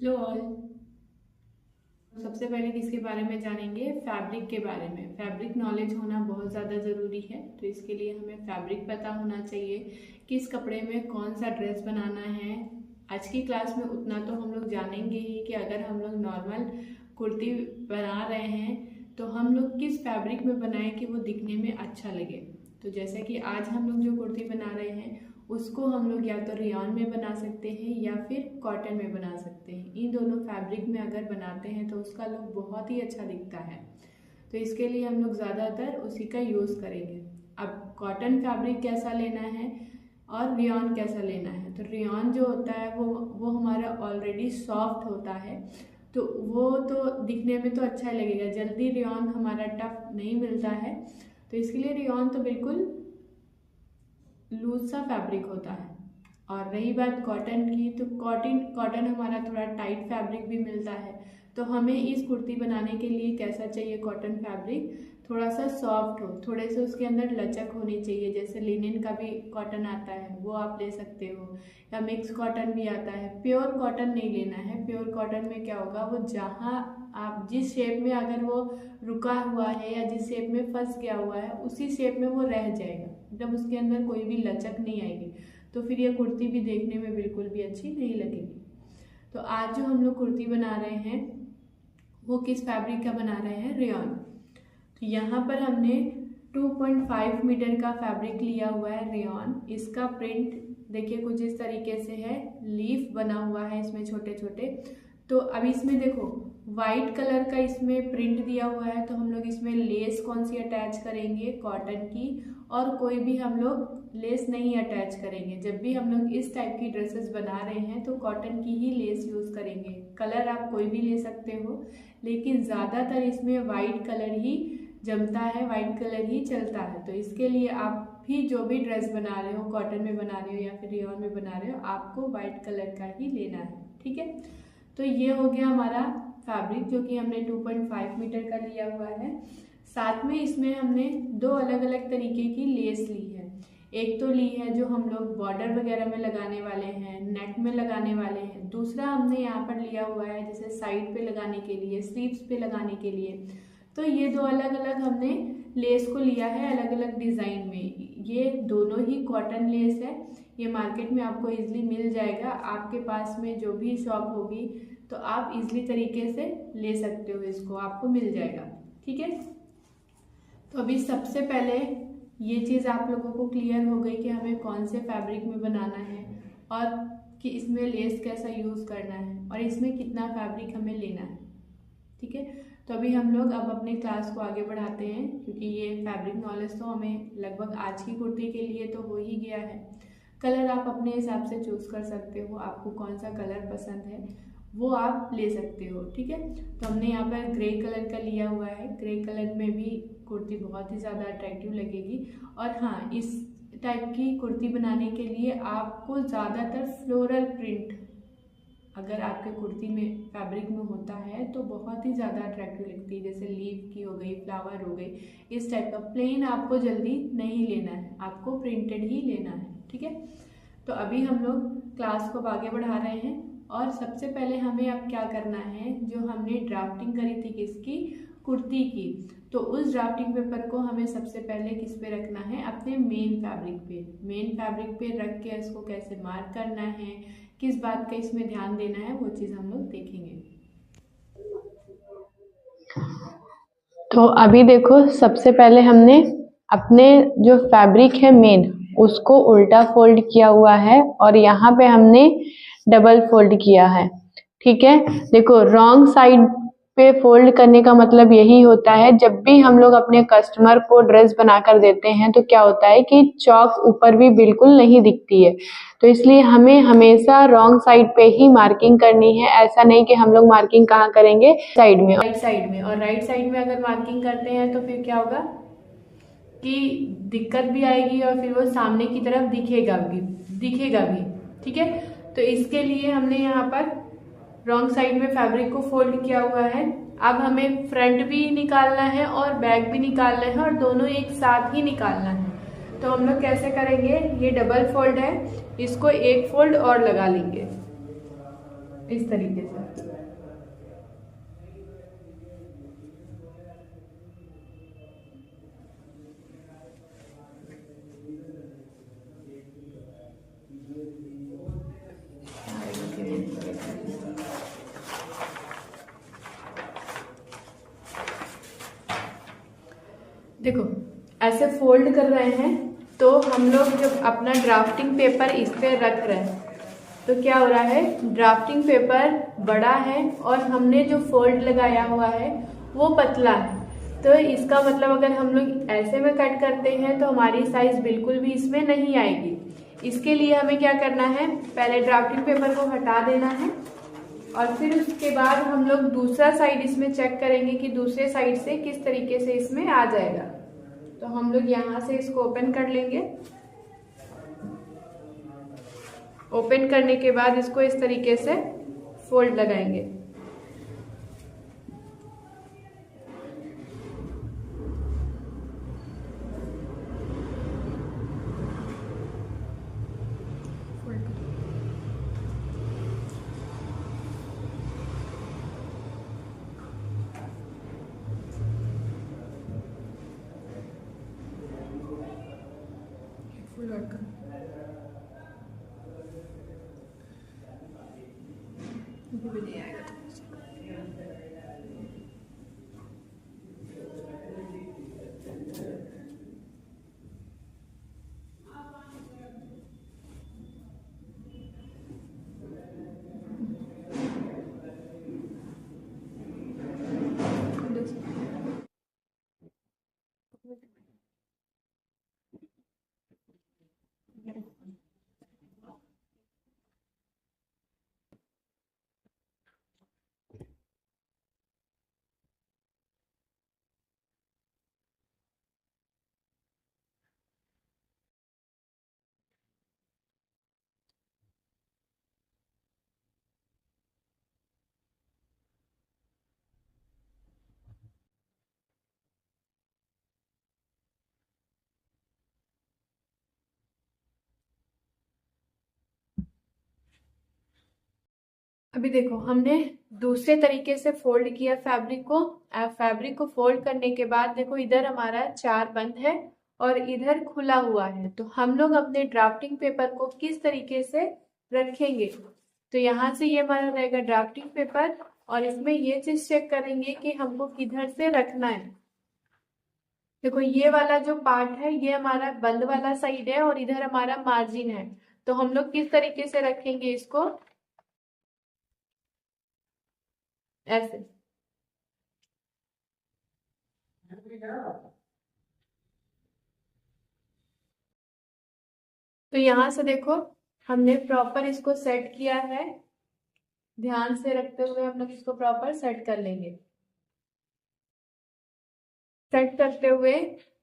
Hello all. सबसे पहले किसके बारे में जानेंगे? फैब्रिक के बारे में। फैब्रिक नॉलेज होना बहुत ज़्यादा ज़रूरी है, तो इसके लिए हमें फैब्रिक पता होना चाहिए, किस कपड़े में कौन सा ड्रेस बनाना है। आज की क्लास में उतना तो हम लोग जानेंगे ही कि अगर हम लोग नॉर्मल कुर्ती बना रहे हैं तो हम लोग किस फैब्रिक में बनाएं कि वो दिखने में अच्छा लगे। तो जैसे कि आज हम लोग जो कुर्ती बना रहे हैं उसको हम लोग या तो रेयॉन में बना सकते हैं या फिर कॉटन में बना सकते हैं। इन दोनों फैब्रिक में अगर बनाते हैं तो उसका लुक बहुत ही अच्छा दिखता है, तो इसके लिए हम लोग ज़्यादातर उसी का यूज़ करेंगे। अब कॉटन फैब्रिक कैसा लेना है और रेयॉन कैसा लेना है, तो रेयॉन जो होता है वो हमारा ऑलरेडी सॉफ्ट होता है, तो वो तो दिखने में तो अच्छा ही लगेगा। जल्दी रेयॉन हमारा टफ नहीं मिलता है, तो इसके लिए रेयॉन तो बिल्कुल लूज सा फैब्रिक होता है। और रही बात कॉटन की, तो कॉटन हमारा थोड़ा टाइट फैब्रिक भी मिलता है। तो हमें इस कुर्ती बनाने के लिए कैसा चाहिए? कॉटन फैब्रिक थोड़ा सा सॉफ्ट हो, थोड़े से उसके अंदर लचक होनी चाहिए। जैसे लिनन का भी कॉटन आता है वो आप ले सकते हो, या मिक्स कॉटन भी आता है। प्योर कॉटन नहीं लेना है। प्योर कॉटन में क्या होगा, वो जहाँ आप जिस शेप में अगर वो रुका हुआ है या जिस शेप में फंस गया हुआ है उसी शेप में वो रह जाएगा, मतलब उसके अंदर कोई भी लचक नहीं आएगी, तो फिर ये कुर्ती भी देखने में बिल्कुल भी अच्छी नहीं लगेगी। तो आज जो हम लोग कुर्ती बना रहे हैं वो किस फैब्रिक का बना रहे हैं? रेयॉन। तो यहाँ पर हमने 2.5 मीटर का फैब्रिक लिया हुआ है रेयॉन। इसका प्रिंट देखिए कुछ इस तरीके से है, लीफ बना हुआ है इसमें छोटे छोटे। तो अब इसमें देखो वाइट कलर का इसमें प्रिंट दिया हुआ है, तो हम लोग इसमें लेस कौन सी अटैच करेंगे? कॉटन की, और कोई भी हम लोग लेस नहीं अटैच करेंगे। जब भी हम लोग इस टाइप की ड्रेसेस बना रहे हैं तो कॉटन की ही लेस यूज़ करेंगे। कलर आप कोई भी ले सकते हो, लेकिन ज़्यादातर इसमें वाइट कलर ही जमता है, वाइट कलर ही चलता है। तो इसके लिए आप भी जो भी ड्रेस बना रहे हो, कॉटन में बना रहे हो या फिर रेयॉन में बना रहे हो, आपको वाइट कलर का ही लेना है, ठीक है। तो ये हो गया हमारा फैब्रिक जो कि हमने 2.5 मीटर का लिया हुआ है। साथ में इसमें हमने दो अलग अलग तरीके की लेस ली है। एक तो ली है जो हम लोग बॉर्डर वगैरह में लगाने वाले हैं, नेक में लगाने वाले हैं। दूसरा हमने यहाँ पर लिया हुआ है जैसे साइड पे लगाने के लिए, स्लीव्स पे लगाने के लिए। तो ये दो अलग अलग हमने लेस को लिया है अलग अलग डिज़ाइन में। ये दोनों ही कॉटन लेस है, ये मार्केट में आपको इजीली मिल जाएगा। आपके पास में जो भी शॉप होगी तो आप इजीली तरीके से ले सकते हो, इसको आपको मिल जाएगा, ठीक है। तो अभी सबसे पहले ये चीज़ आप लोगों को क्लियर हो गई कि हमें कौन से फैब्रिक में बनाना है और कि इसमें लेस कैसा यूज़ करना है और इसमें कितना फैब्रिक हमें लेना है, ठीक है। तो अभी हम लोग अब अपने क्लास को आगे बढ़ाते हैं, क्योंकि ये फैब्रिक नॉलेज तो हमें लगभग आज की कुर्ती के लिए तो हो ही गया है। कलर आप अपने हिसाब से चूज़ कर सकते हो, आपको कौन सा कलर पसंद है वो आप ले सकते हो, ठीक है। तो हमने यहाँ पर ग्रे कलर का लिया हुआ है। ग्रे कलर में भी कुर्ती बहुत ही ज़्यादा अट्रैक्टिव लगेगी। और हाँ, इस टाइप की कुर्ती बनाने के लिए आपको ज़्यादातर फ्लोरल प्रिंट अगर आपके कुर्ती में फैब्रिक में होता है तो बहुत ही ज़्यादा अट्रैक्टिव लगती है। जैसे लीफ की हो गई, फ्लावर हो गई, इस टाइप का। प्लेन आपको जल्दी नहीं लेना है, आपको प्रिंटेड ही लेना है, ठीक है। तो अभी हम लोग क्लास को आगे बढ़ा रहे हैं और सबसे पहले हमें अब क्या करना है, जो हमने ड्राफ्टिंग करी थी किसकी? कुर्ती की। तो उस ड्राफ्टिंग पेपर को हमें सबसे पहले किस पे रखना है? अपने मेन फैब्रिक पे। मेन फैब्रिक पे रख के इसको कैसे मार्क करना है, किस बात का इसमें ध्यान देना है, वो चीज़ हम लोग देखेंगे। तो अभी देखो सबसे पहले हमने अपने जो फैब्रिक है मेन उसको उल्टा फोल्ड किया हुआ है और यहाँ पे हमने डबल फोल्ड किया है, ठीक है। देखो रॉन्ग साइड पे फोल्ड करने का मतलब यही होता है, जब भी हम लोग अपने कस्टमर को ड्रेस बना कर देते हैं तो क्या होता है कि चौक ऊपर भी बिल्कुल नहीं दिखती है। तो इसलिए हमें हमेशा रॉन्ग साइड पे ही मार्किंग करनी है। ऐसा नहीं कि हम लोग मार्किंग कहाँ करेंगे? साइड में, राइट साइड में। और राइट साइड में अगर मार्किंग करते हैं तो फिर क्या होगा कि दिक्कत भी आएगी और फिर वो सामने की तरफ दिखेगा भी, ठीक है। तो इसके लिए हमने यहाँ पर रॉन्ग साइड में फैब्रिक को फोल्ड किया हुआ है। अब हमें फ्रंट भी निकालना है और बैक भी निकालना है और दोनों एक साथ ही निकालना है। तो हम लोग कैसे करेंगे? ये डबल फोल्ड है, इसको एक फोल्ड और लगा लेंगे इस तरीके से। देखो ऐसे फोल्ड कर रहे हैं तो हम लोग जब अपना ड्राफ्टिंग पेपर इस पे रख रहे हैं तो क्या हो रहा है, ड्राफ्टिंग पेपर बड़ा है और हमने जो फोल्ड लगाया हुआ है वो पतला है। तो इसका मतलब अगर हम लोग ऐसे में कट करते हैं तो हमारी साइज बिल्कुल भी इसमें नहीं आएगी। इसके लिए हमें क्या करना है, पहले ड्राफ्टिंग पेपर को हटा देना है और फिर उसके बाद हम लोग दूसरा साइड इसमें चेक करेंगे कि दूसरे साइड से किस तरीके से इसमें आ जाएगा। तो हम लोग यहाँ से इसको ओपन कर लेंगे। ओपन करने के बाद इसको इस तरीके से फोल्ड लगाएंगे। अभी देखो हमने दूसरे तरीके से फोल्ड किया फैब्रिक को। फैब्रिक को फोल्ड करने के बाद देखो इधर हमारा 4 बंद है और इधर खुला हुआ है। तो हम लोग अपने ड्राफ्टिंग पेपर को किस तरीके से रखेंगे, तो यहाँ से ये हमारा रहेगा ड्राफ्टिंग पेपर और इसमें ये चीज चेक करेंगे कि हमको किधर से रखना है। देखो ये वाला जो पार्ट है ये हमारा बंद वाला साइड है और इधर हमारा मार्जिन है। तो हम लोग किस तरीके से रखेंगे इसको, ऐसे। तो यहाँ से देखो हमने प्रॉपर इसको सेट किया है। ध्यान से रखते हुए हम लोग इसको प्रॉपर सेट कर लेंगे। सेट करते हुए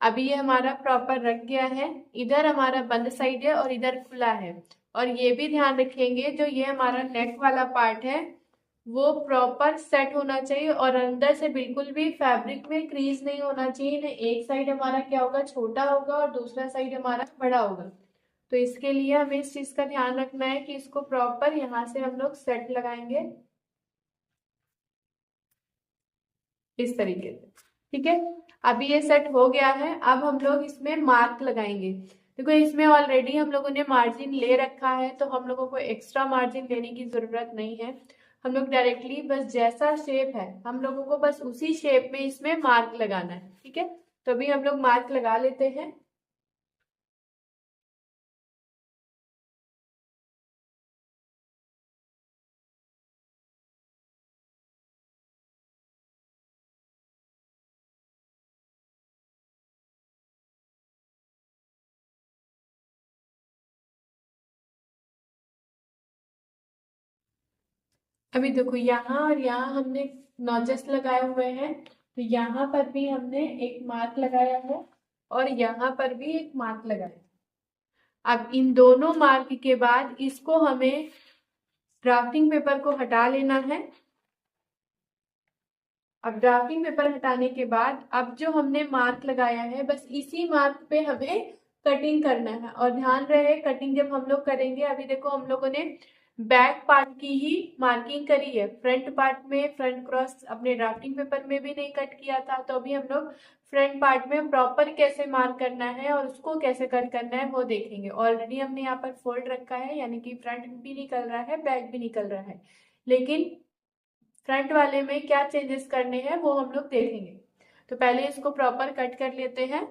अभी ये हमारा प्रॉपर रख गया है। इधर हमारा बंद साइड है और इधर खुला है। और ये भी ध्यान रखेंगे जो ये हमारा नेक वाला पार्ट है वो प्रॉपर सेट होना चाहिए और अंदर से बिल्कुल भी फैब्रिक में क्रीज नहीं होना चाहिए। ना एक साइड हमारा क्या होगा, छोटा होगा और दूसरा साइड हमारा बड़ा होगा। तो इसके लिए हमें इस चीज का ध्यान रखना है कि इसको प्रॉपर यहाँ से हम लोग सेट लगाएंगे इस तरीके से। ठीक है, अभी ये सेट हो गया है। अब हम लोग इसमें मार्क लगाएंगे। देखो इसमें ऑलरेडी हम लोगों ने मार्जिन ले रखा है तो हम लोगों को एक्स्ट्रा मार्जिन लेने की जरूरत नहीं है। हम लोग डायरेक्टली बस जैसा शेप है हम लोगों को बस उसी शेप में इसमें मार्क लगाना है। ठीक है, तो अभी हम लोग मार्क लगा लेते हैं। अभी देखो यहाँ और यहाँ हमने नॉचेस लगाए हुए हैं। तो यहाँ पर भी हमने एक मार्क लगाया है और यहाँ पर भी एक मार्क लगाया। अब इन दोनों मार्क के बाद इसको हमें ड्राफ्टिंग पेपर को हटा लेना है। अब ड्राफ्टिंग पेपर हटाने के बाद अब जो हमने मार्क लगाया है बस इसी मार्क पे हमें कटिंग करना है। और ध्यान रहे कटिंग जब हम लोग करेंगे, अभी देखो हम लोगों ने बैक पार्ट की ही मार्किंग करी है, फ्रंट पार्ट में फ्रंट क्रॉस अपने ड्राफ्टिंग पेपर में भी नहीं कट किया था। तो अभी हम लोग फ्रंट पार्ट में प्रॉपर कैसे मार्क करना है और उसको कैसे कट करना है वो देखेंगे। ऑलरेडी हमने यहाँ पर फोल्ड रखा है यानी कि फ्रंट भी निकल रहा है बैक भी निकल रहा है, लेकिन फ्रंट वाले में क्या चेंजेस करने हैं वो हम लोग देखेंगे। तो पहले इसको प्रॉपर कट कर लेते हैं।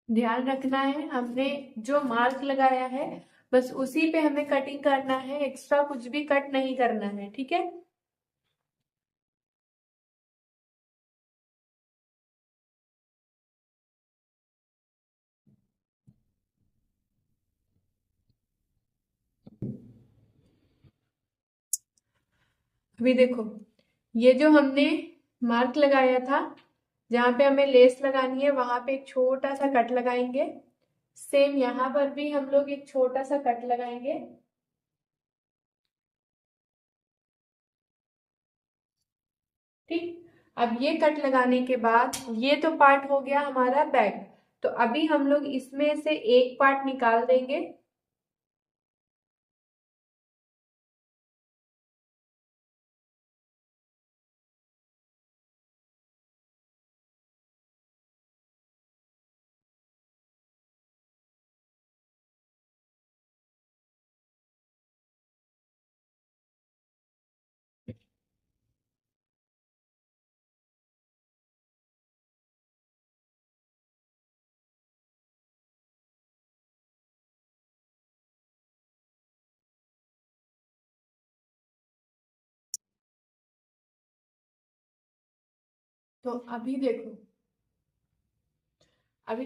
ध्यान रखना है, हमने जो मार्क लगाया है बस उसी पे हमें कटिंग करना है, एक्स्ट्रा कुछ भी कट नहीं करना है, ठीक है। अभी देखो, ये जो हमने मार्क लगाया था, जहां पे हमें लेस लगानी है वहां पे एक छोटा सा कट लगाएंगे। सेम यहाँ पर भी हम लोग एक छोटा सा कट लगाएंगे। ठीक, अब ये कट लगाने के बाद ये तो पार्ट हो गया हमारा बैक। तो अभी हम लोग इसमें से एक पार्ट निकाल देंगे। तो अभी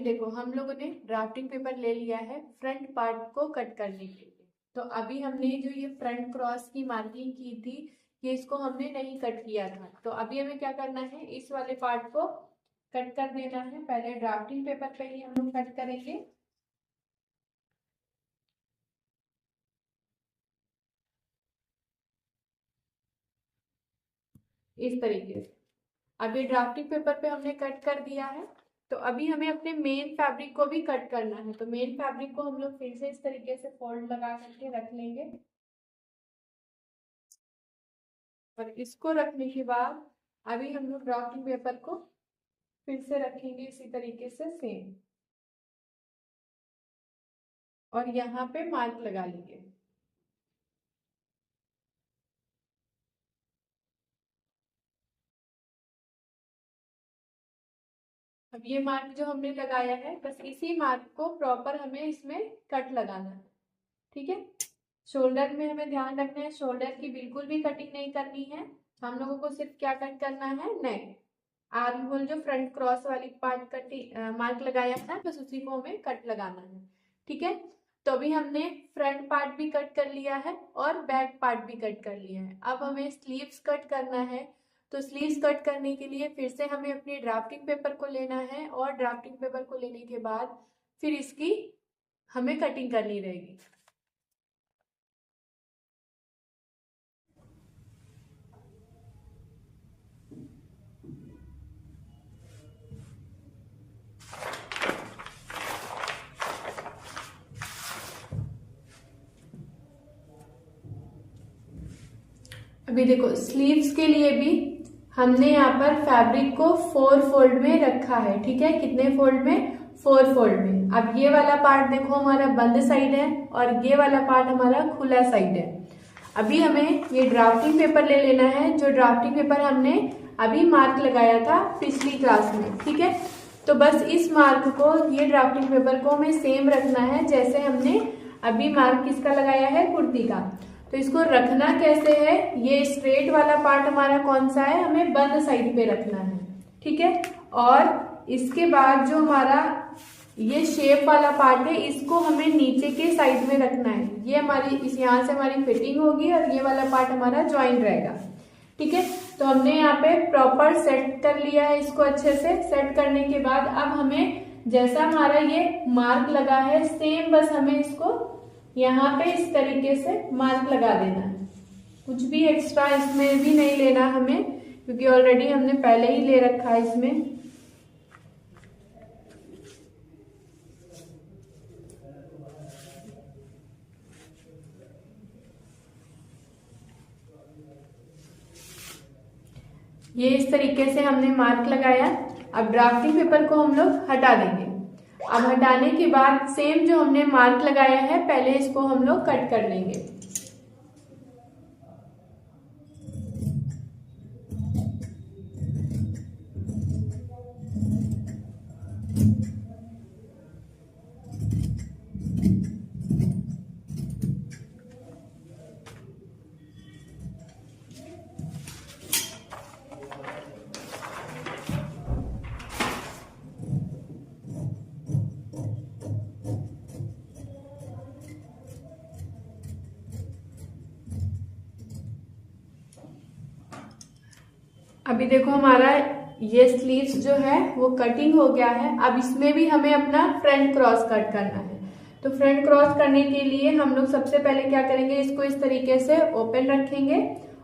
देखो हम लोगों ने ड्राफ्टिंग पेपर ले लिया है फ्रंट पार्ट को कट करने के लिए। तो अभी हमने जो ये फ्रंट क्रॉस की मार्किंग की थी, ये इसको हमने नहीं कट किया था। तो अभी हमें क्या करना है, इस वाले पार्ट को कट कर देना है। पहले ड्राफ्टिंग पेपर पे ही हम लोग कट करेंगे, इस तरीके से। अभी ड्राफ्टिंग पेपर पे हमने कट कर दिया है। तो अभी हमें अपने मेन फैब्रिक को भी कट करना है। तो मेन फैब्रिक को हम लोग फिर से इस तरीके से फोल्ड लगा करके रख लेंगे, और इसको रखने के बाद अभी हम लोग ड्राफ्टिंग पेपर को फिर से रखेंगे इसी तरीके से सेम, और यहाँ पे मार्क लगा लेंगे। अब ये मार्क जो हमने लगाया है, बस इसी मार्क को प्रॉपर हमें इसमें कट लगाना है, ठीक है। शोल्डर में हमें ध्यान रखना है, शोल्डर की बिल्कुल भी कटिंग नहीं करनी है। हम लोगों को सिर्फ क्या कट करना है, नेक, आर्म होल जो फ्रंट क्रॉस वाली पार्ट कटिंग मार्क लगाया था, बस उसी को हमें कट लगाना है, ठीक है। तो अभी हमने फ्रंट पार्ट भी कट कर लिया है और बैक पार्ट भी कट कर लिया है। अब हमें स्लीव्स कट करना है। तो स्लीव्स कट करने के लिए फिर से हमें अपने ड्राफ्टिंग पेपर को लेना है, और ड्राफ्टिंग पेपर को लेने के बाद फिर इसकी हमें कटिंग करनी रहेगी। अभी देखो, स्लीव्स के लिए भी हमने यहाँ पर फैब्रिक को 4 फोल्ड में रखा है, ठीक है। कितने फोल्ड में, 4 फोल्ड में। अब ये वाला पार्ट देखो हमारा बंद साइड है, और ये वाला पार्ट हमारा खुला साइड है। अभी हमें ये ड्राफ्टिंग पेपर ले लेना है, जो ड्राफ्टिंग पेपर हमने अभी मार्क लगाया था पिछली क्लास में, ठीक है। तो बस इस मार्क को, ये ड्राफ्टिंग पेपर को हमें सेम रखना है जैसे हमने अभी मार्क किसका लगाया है, कुर्ती का। तो इसको रखना कैसे है, ये स्ट्रेट वाला पार्ट हमारा कौन सा है, हमें बंद साइड पे रखना है, ठीक है। और इसके बाद जो हमारा ये शेप वाला पार्ट है, इसको हमें नीचे के साइड में रखना है। ये हमारी इस यहाँ से हमारी फिटिंग होगी, और ये वाला पार्ट हमारा ज्वाइन रहेगा, ठीक है। तो हमने यहाँ पे प्रॉपर सेट कर लिया है इसको अच्छे से। सेट करने के बाद अब हमें जैसा हमारा ये मार्क लगा है सेम, बस हमें इसको यहाँ पे इस तरीके से मार्क लगा देना है। कुछ भी एक्स्ट्रा इसमें भी नहीं लेना हमें, क्योंकि ऑलरेडी हमने पहले ही ले रखा है इसमें। ये इस तरीके से हमने मार्क लगाया। अब ड्राफ्टिंग पेपर को हम लोग हटा देंगे। अब हटाने के बाद सेम जो हमने मार्क लगाया है पहले इसको हम लोग कट कर लेंगे। अभी देखो हमारा ये स्लीव्स जो है वो कटिंग हो गया है। अब इसमें भी हमें अपना फ्रंट क्रॉस कट करना है। तो फ्रंट क्रॉस करने के लिए हम लोग सबसे पहले क्या करेंगे, इसको इस तरीके से ओपन रखेंगे।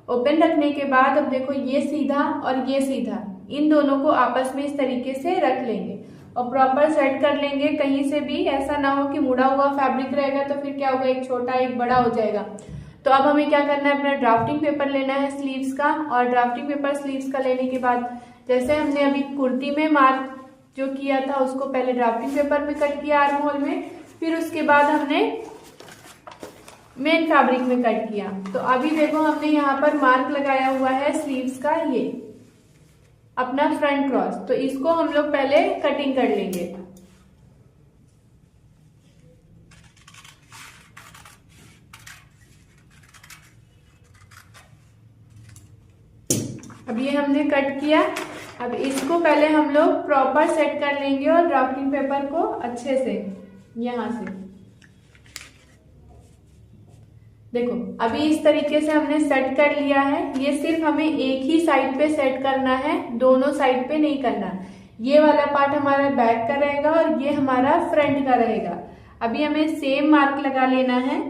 ओपन रखने के बाद अब देखो ये सीधा और ये सीधा, इन दोनों को आपस में इस तरीके से रख लेंगे और प्रॉपर सेट कर लेंगे। कहीं से भी ऐसा ना हो कि मुड़ा हुआ फैब्रिक रहेगा तो फिर क्या होगा, एक छोटा एक बड़ा हो जाएगा। तो अब हमें क्या करना है, अपना ड्राफ्टिंग पेपर लेना है स्लीव्स का। और ड्राफ्टिंग पेपर स्लीव्स का लेने के बाद जैसे हमने अभी कुर्ती में मार्क जो किया था उसको पहले ड्राफ्टिंग पेपर में कट किया आर्म होल में, फिर उसके बाद हमने मेन फैब्रिक में कट किया। तो अभी देखो हमने यहाँ पर मार्क लगाया हुआ है स्लीव्स का, ये अपना फ्रंट क्रॉस। तो इसको हम लोग पहले कटिंग कर लेंगे। अब ये हमने कट किया। अब इसको पहले हम लोग प्रॉपर सेट कर लेंगे और ड्राफ्टिंग पेपर को अच्छे से यहां से देखो अभी इस तरीके से हमने सेट कर लिया है। ये सिर्फ हमें एक ही साइड पे सेट करना है, दोनों साइड पे नहीं करना। ये वाला पार्ट हमारा बैक का रहेगा और ये हमारा फ्रंट का रहेगा। अभी हमें सेम मार्क लगा लेना है।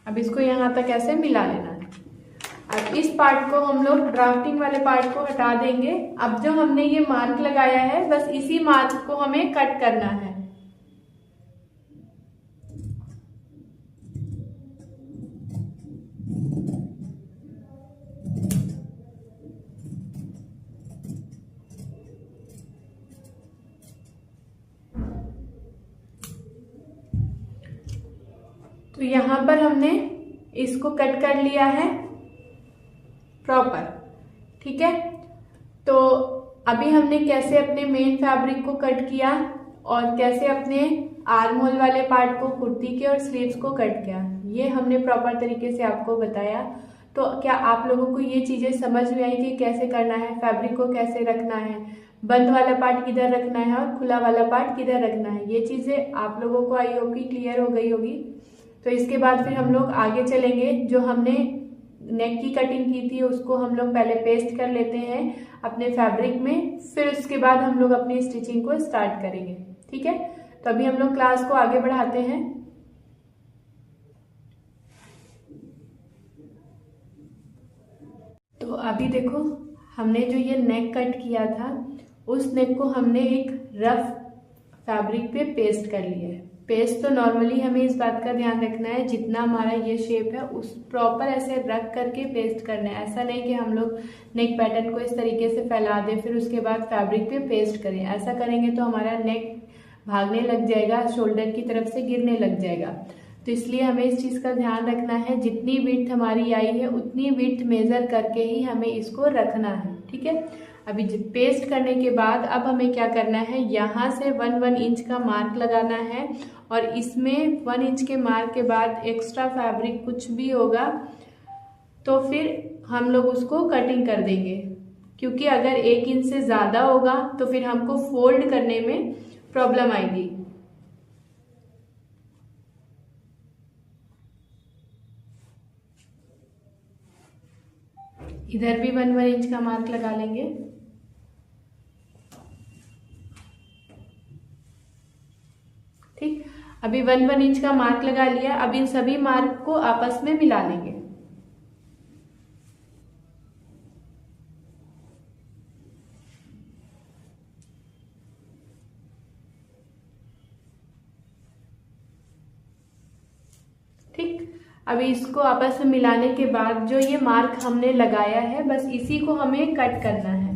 अब इसको यहां तक ऐसे मिला लेना है। अब इस पार्ट को हम लोग ड्राफ्टिंग वाले पार्ट को हटा देंगे। अब जो हमने ये मार्क लगाया है बस इसी मार्क को हमें कट करना है। तो यहां पर हमने इसको कट कर लिया है प्रॉपर, ठीक है। तो अभी हमने कैसे अपने मेन फैब्रिक को कट किया और कैसे अपने आर्म होल वाले पार्ट को, कुर्ती के और स्लीव्स को कट किया, ये हमने प्रॉपर तरीके से आपको बताया। तो क्या आप लोगों को ये चीजें समझ में आई कि कैसे करना है, फैब्रिक को कैसे रखना है, बंद वाला पार्ट किधर रखना है और खुला वाला पार्ट किधर रखना है, ये चीजें आप लोगों को आई होगी, क्लियर हो गई होगी। तो इसके बाद फिर हम लोग आगे चलेंगे। जो हमने नेक की कटिंग की थी उसको हम लोग पहले पेस्ट कर लेते हैं अपने फैब्रिक में, फिर उसके बाद हम लोग अपनी स्टिचिंग को स्टार्ट करेंगे, ठीक है। तो अभी हम लोग क्लास को आगे बढ़ाते हैं। तो अभी देखो हमने जो ये नेक कट किया था उस नेक को हमने एक रफ फैब्रिक पे पेस्ट कर लिया है। पेस्ट तो नॉर्मली हमें इस बात का ध्यान रखना है जितना हमारा ये शेप है उस प्रॉपर ऐसे रख करके पेस्ट करना है। ऐसा नहीं कि हम लोग नेक पैटर्न को इस तरीके से फैला दें फिर उसके बाद फैब्रिक पे पेस्ट करें। ऐसा करेंगे तो हमारा नेक भागने लग जाएगा, शोल्डर की तरफ से गिरने लग जाएगा। तो इसलिए हमें इस चीज़ का ध्यान रखना है, जितनी विड्थ हमारी आई है उतनी विड्थ मेजर करके ही हमें इसको रखना है, ठीक है। अभी पेस्ट करने के बाद अब हमें क्या करना है, यहाँ से 1 इंच का मार्क लगाना है और इसमें 1 इंच के मार्क के बाद एक्स्ट्रा फैब्रिक कुछ भी होगा तो फिर हम लोग उसको कटिंग कर देंगे, क्योंकि अगर 1 इंच से ज़्यादा होगा तो फिर हमको फोल्ड करने में प्रॉब्लम आएगी। इधर भी 1 इंच का मार्क लगा लेंगे। ठीक, अभी 1 इंच का मार्क लगा लिया। अब इन सभी मार्क को आपस में मिला लेंगे। ठीक, अभी इसको आपस में मिलाने के बाद जो ये मार्क हमने लगाया है, बस इसी को हमें कट करना है।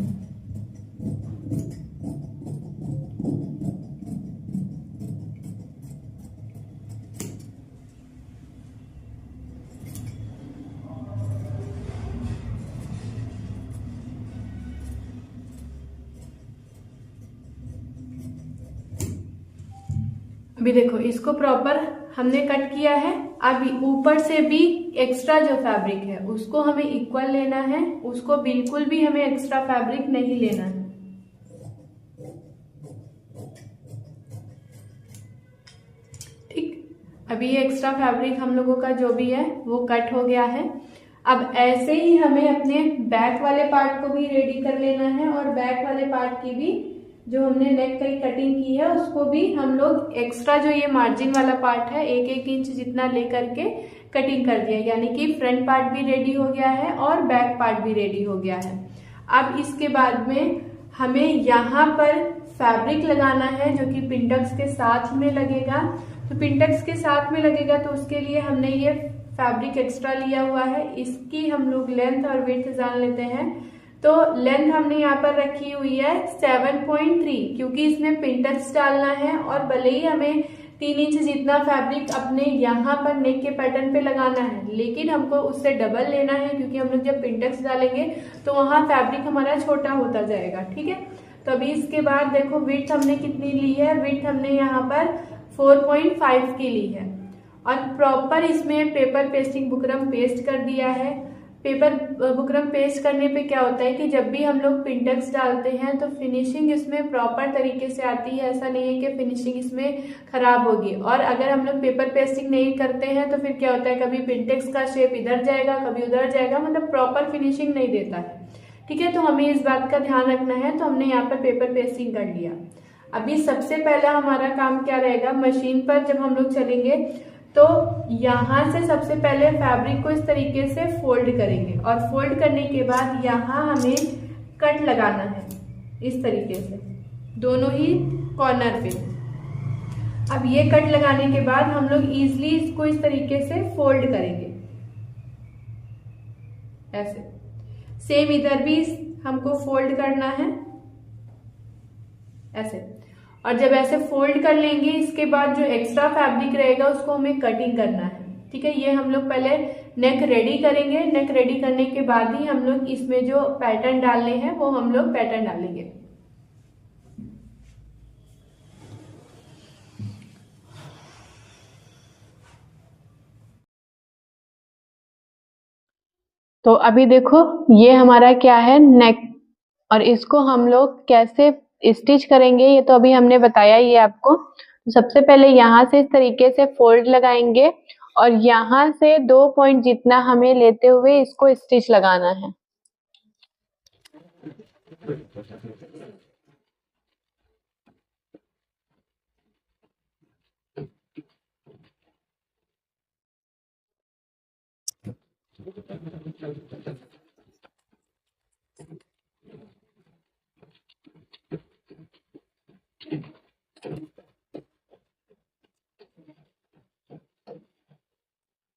अभी देखो इसको प्रॉपर हमने कट किया है। अब ऊपर से भी एक्स्ट्रा जो फैब्रिक है उसको हमें इक्वल लेना है, उसको बिल्कुल भी हमें एक्स्ट्रा फैब्रिक नहीं लेना है। ठीक, अभी ये एक्स्ट्रा फैब्रिक हम लोगों का जो भी है वो कट हो गया है। अब ऐसे ही हमें अपने बैक वाले पार्ट को भी रेडी कर लेना है और बैक वाले पार्ट की भी जो हमने नेक की कटिंग की है उसको भी हम लोग एक्स्ट्रा जो ये मार्जिन वाला पार्ट है 1-1 इंच जितना लेकर के कटिंग कर दिया, यानी कि फ्रंट पार्ट भी रेडी हो गया है और बैक पार्ट भी रेडी हो गया है। अब इसके बाद में हमें यहाँ पर फैब्रिक लगाना है जो कि पिंटक्स के साथ में लगेगा। तो पिंटक्स के साथ में लगेगा तो उसके लिए हमने ये फैब्रिक एक्स्ट्रा लिया हुआ है, इसकी हम लोग लेंथ और विड्थ जान लेते हैं। तो लेंथ हमने यहाँ पर रखी हुई है 7.3, क्योंकि इसमें पिंटक्स डालना है और भले ही हमें 3 इंच जितना फैब्रिक अपने यहाँ पर नेक के पैटर्न पे लगाना है, लेकिन हमको उससे डबल लेना है क्योंकि हम लोग जब पिंटक्स डालेंगे तो वहाँ फैब्रिक हमारा छोटा होता जाएगा। ठीक है, तो अभी इसके बाद देखो विड्थ हमने कितनी ली है, विड्थ हमने यहाँ पर 4.5 की ली है और प्रॉपर इसमें पेपर पेस्टिंग बुकरम पेस्ट कर दिया है। पेपर बुकरम पेस्ट करने पे क्या होता है कि जब भी हम लोग पिंटक्स डालते हैं तो फिनिशिंग इसमें प्रॉपर तरीके से आती है, ऐसा नहीं है कि फिनिशिंग इसमें खराब होगी। और अगर हम लोग पेपर पेस्टिंग नहीं करते हैं तो फिर क्या होता है, कभी पिंटक्स का शेप इधर जाएगा कभी उधर जाएगा, मतलब प्रॉपर फिनिशिंग नहीं देता है। ठीक है, तो हमें इस बात का ध्यान रखना है। तो हमने यहाँ पर पेपर पेस्टिंग कर लिया। अभी सबसे पहला हमारा काम क्या रहेगा, मशीन पर जब हम लोग चलेंगे तो यहाँ से सबसे पहले फैब्रिक को इस तरीके से फोल्ड करेंगे और फोल्ड करने के बाद यहाँ हमें कट लगाना है इस तरीके से दोनों ही कॉर्नर पे। अब ये कट लगाने के बाद हम लोग इजीली इसको इस तरीके से फोल्ड करेंगे ऐसे। सेम इधर भी हमको फोल्ड करना है ऐसे। और जब ऐसे फोल्ड कर लेंगे इसके बाद जो एक्स्ट्रा फैब्रिक रहेगा उसको हमें कटिंग करना है। ठीक है, ये हम लोग पहले नेक रेडी करेंगे। नेक रेडी करने के बाद ही हम लोग इसमें जो पैटर्न डालने हैं वो हम लोग पैटर्न डालेंगे। तो अभी देखो ये हमारा क्या है, नेक, और इसको हम लोग कैसे स्टिच करेंगे ये तो अभी हमने बताया ही है आपको। तो सबसे पहले यहाँ से इस तरीके से फोल्ड लगाएंगे और यहाँ से 2 पॉइंट जितना हमें लेते हुए इसको स्टिच लगाना है।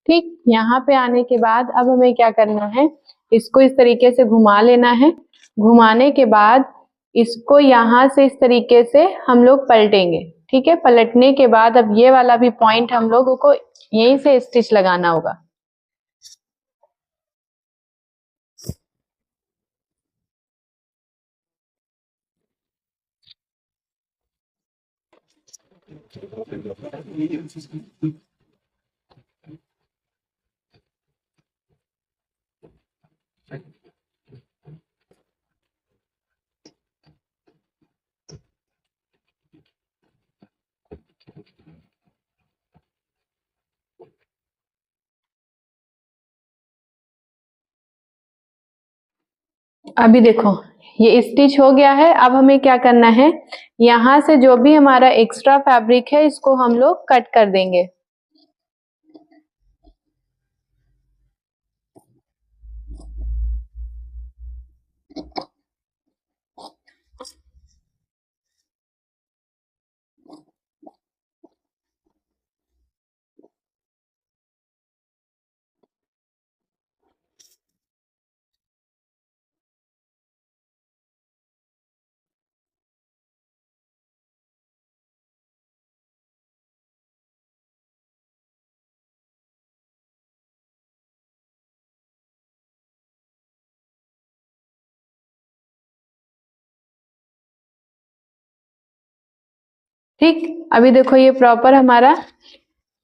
ठीक, यहाँ पे आने के बाद अब हमें क्या करना है, इसको इस तरीके से घुमा लेना है। घुमाने के बाद इसको यहाँ से इस तरीके से हम लोग पलटेंगे। ठीक है, पलटने के बाद अब ये वाला भी पॉइंट हम लोगों को यहीं से स्टिच लगाना होगा। अभी देखो ये स्टिच हो गया है। अब हमें क्या करना है, यहाँ से जो भी हमारा एक्स्ट्रा फैब्रिक है इसको हम लोग कट कर देंगे। ठीक, अभी देखो ये प्रॉपर हमारा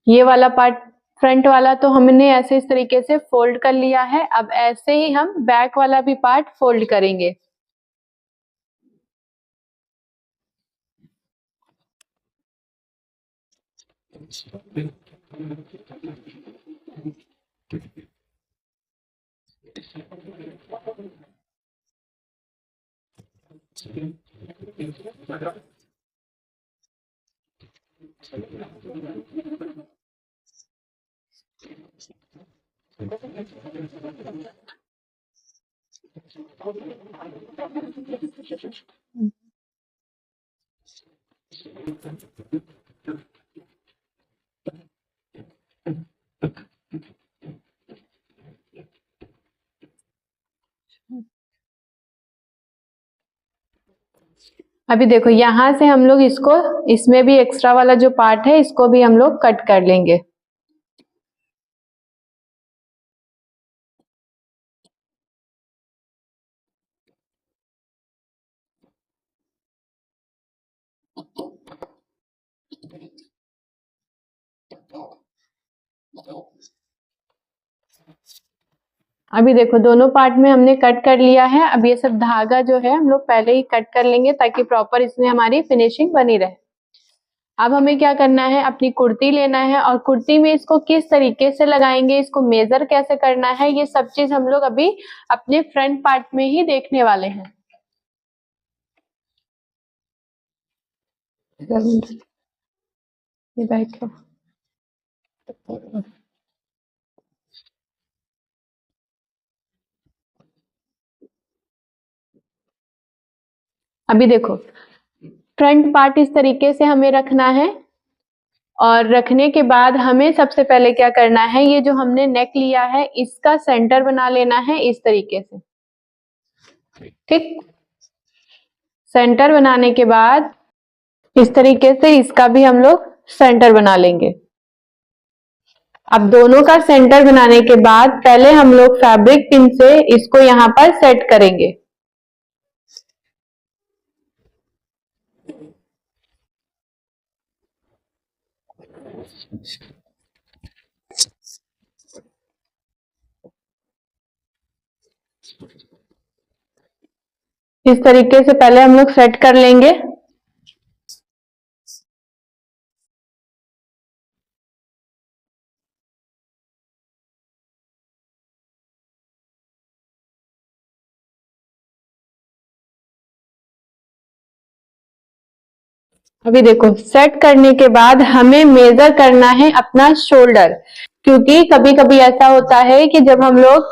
ये वाला पार्ट फ्रंट वाला तो हमने ऐसे इस तरीके से फोल्ड कर लिया है। अब ऐसे ही हम बैक वाला भी पार्ट फोल्ड करेंगे। अभी देखो यहाँ से हम लोग इसको, इसमें भी एक्स्ट्रा वाला जो पार्ट है इसको भी हम लोग कट कर लेंगे। अभी देखो दोनों पार्ट में हमने कट कर लिया है। अब ये सब धागा जो है हम लोग पहले ही कट कर लेंगे ताकि प्रॉपर इसमें हमारी फिनिशिंग बनी रहे। अब हमें क्या करना है, अपनी कुर्ती लेना है और कुर्ती में इसको किस तरीके से लगाएंगे, इसको मेजर कैसे करना है, ये सब चीज हम लोग अभी अपने फ्रंट पार्ट में ही देखने वाले हैं। ये बैठो। अभी देखो फ्रंट पार्ट इस तरीके से हमें रखना है और रखने के बाद हमें सबसे पहले क्या करना है, ये जो हमने नेक लिया है इसका सेंटर बना लेना है इस तरीके से। ठीक, सेंटर बनाने के बाद इस तरीके से इसका भी हम लोग सेंटर बना लेंगे। अब दोनों का सेंटर बनाने के बाद पहले हम लोग फैब्रिक पिन से इसको यहाँ पर सेट करेंगे। इस तरीके से पहले हम लोग सेट कर लेंगे। अभी देखो सेट करने के बाद हमें मेजर करना है अपना शोल्डर, क्योंकि कभी कभी ऐसा होता है कि जब हम लोग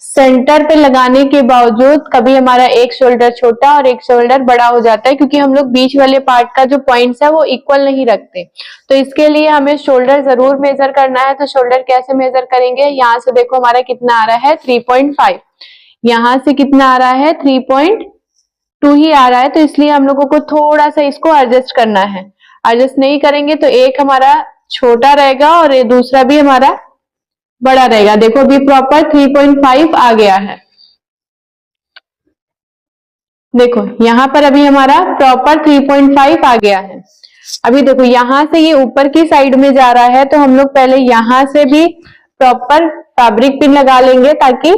सेंटर पे लगाने के बावजूद कभी हमारा एक शोल्डर छोटा और एक शोल्डर बड़ा हो जाता है, क्योंकि हम लोग बीच वाले पार्ट का जो पॉइंट्स है वो इक्वल नहीं रखते। तो इसके लिए हमें शोल्डर जरूर मेजर करना है। तो शोल्डर कैसे मेजर करेंगे, यहाँ से देखो हमारा कितना आ रहा है 3.5, यहाँ से कितना आ रहा है 3.2 ही आ रहा है। तो इसलिए हम लोगों को थोड़ा सा इसको एडजस्ट करना है। एडजस्ट नहीं करेंगे तो एक हमारा छोटा रहेगा और ये दूसरा भी हमारा बड़ा रहेगा। देखो अभी प्रॉपर 3.5 आ गया है। देखो यहाँ पर अभी हमारा प्रॉपर 3.5 आ गया है। अभी देखो यहाँ से ये ऊपर की साइड में जा रहा है, तो हम लोग पहले यहाँ से भी प्रॉपर फैब्रिक पिन लगा लेंगे ताकि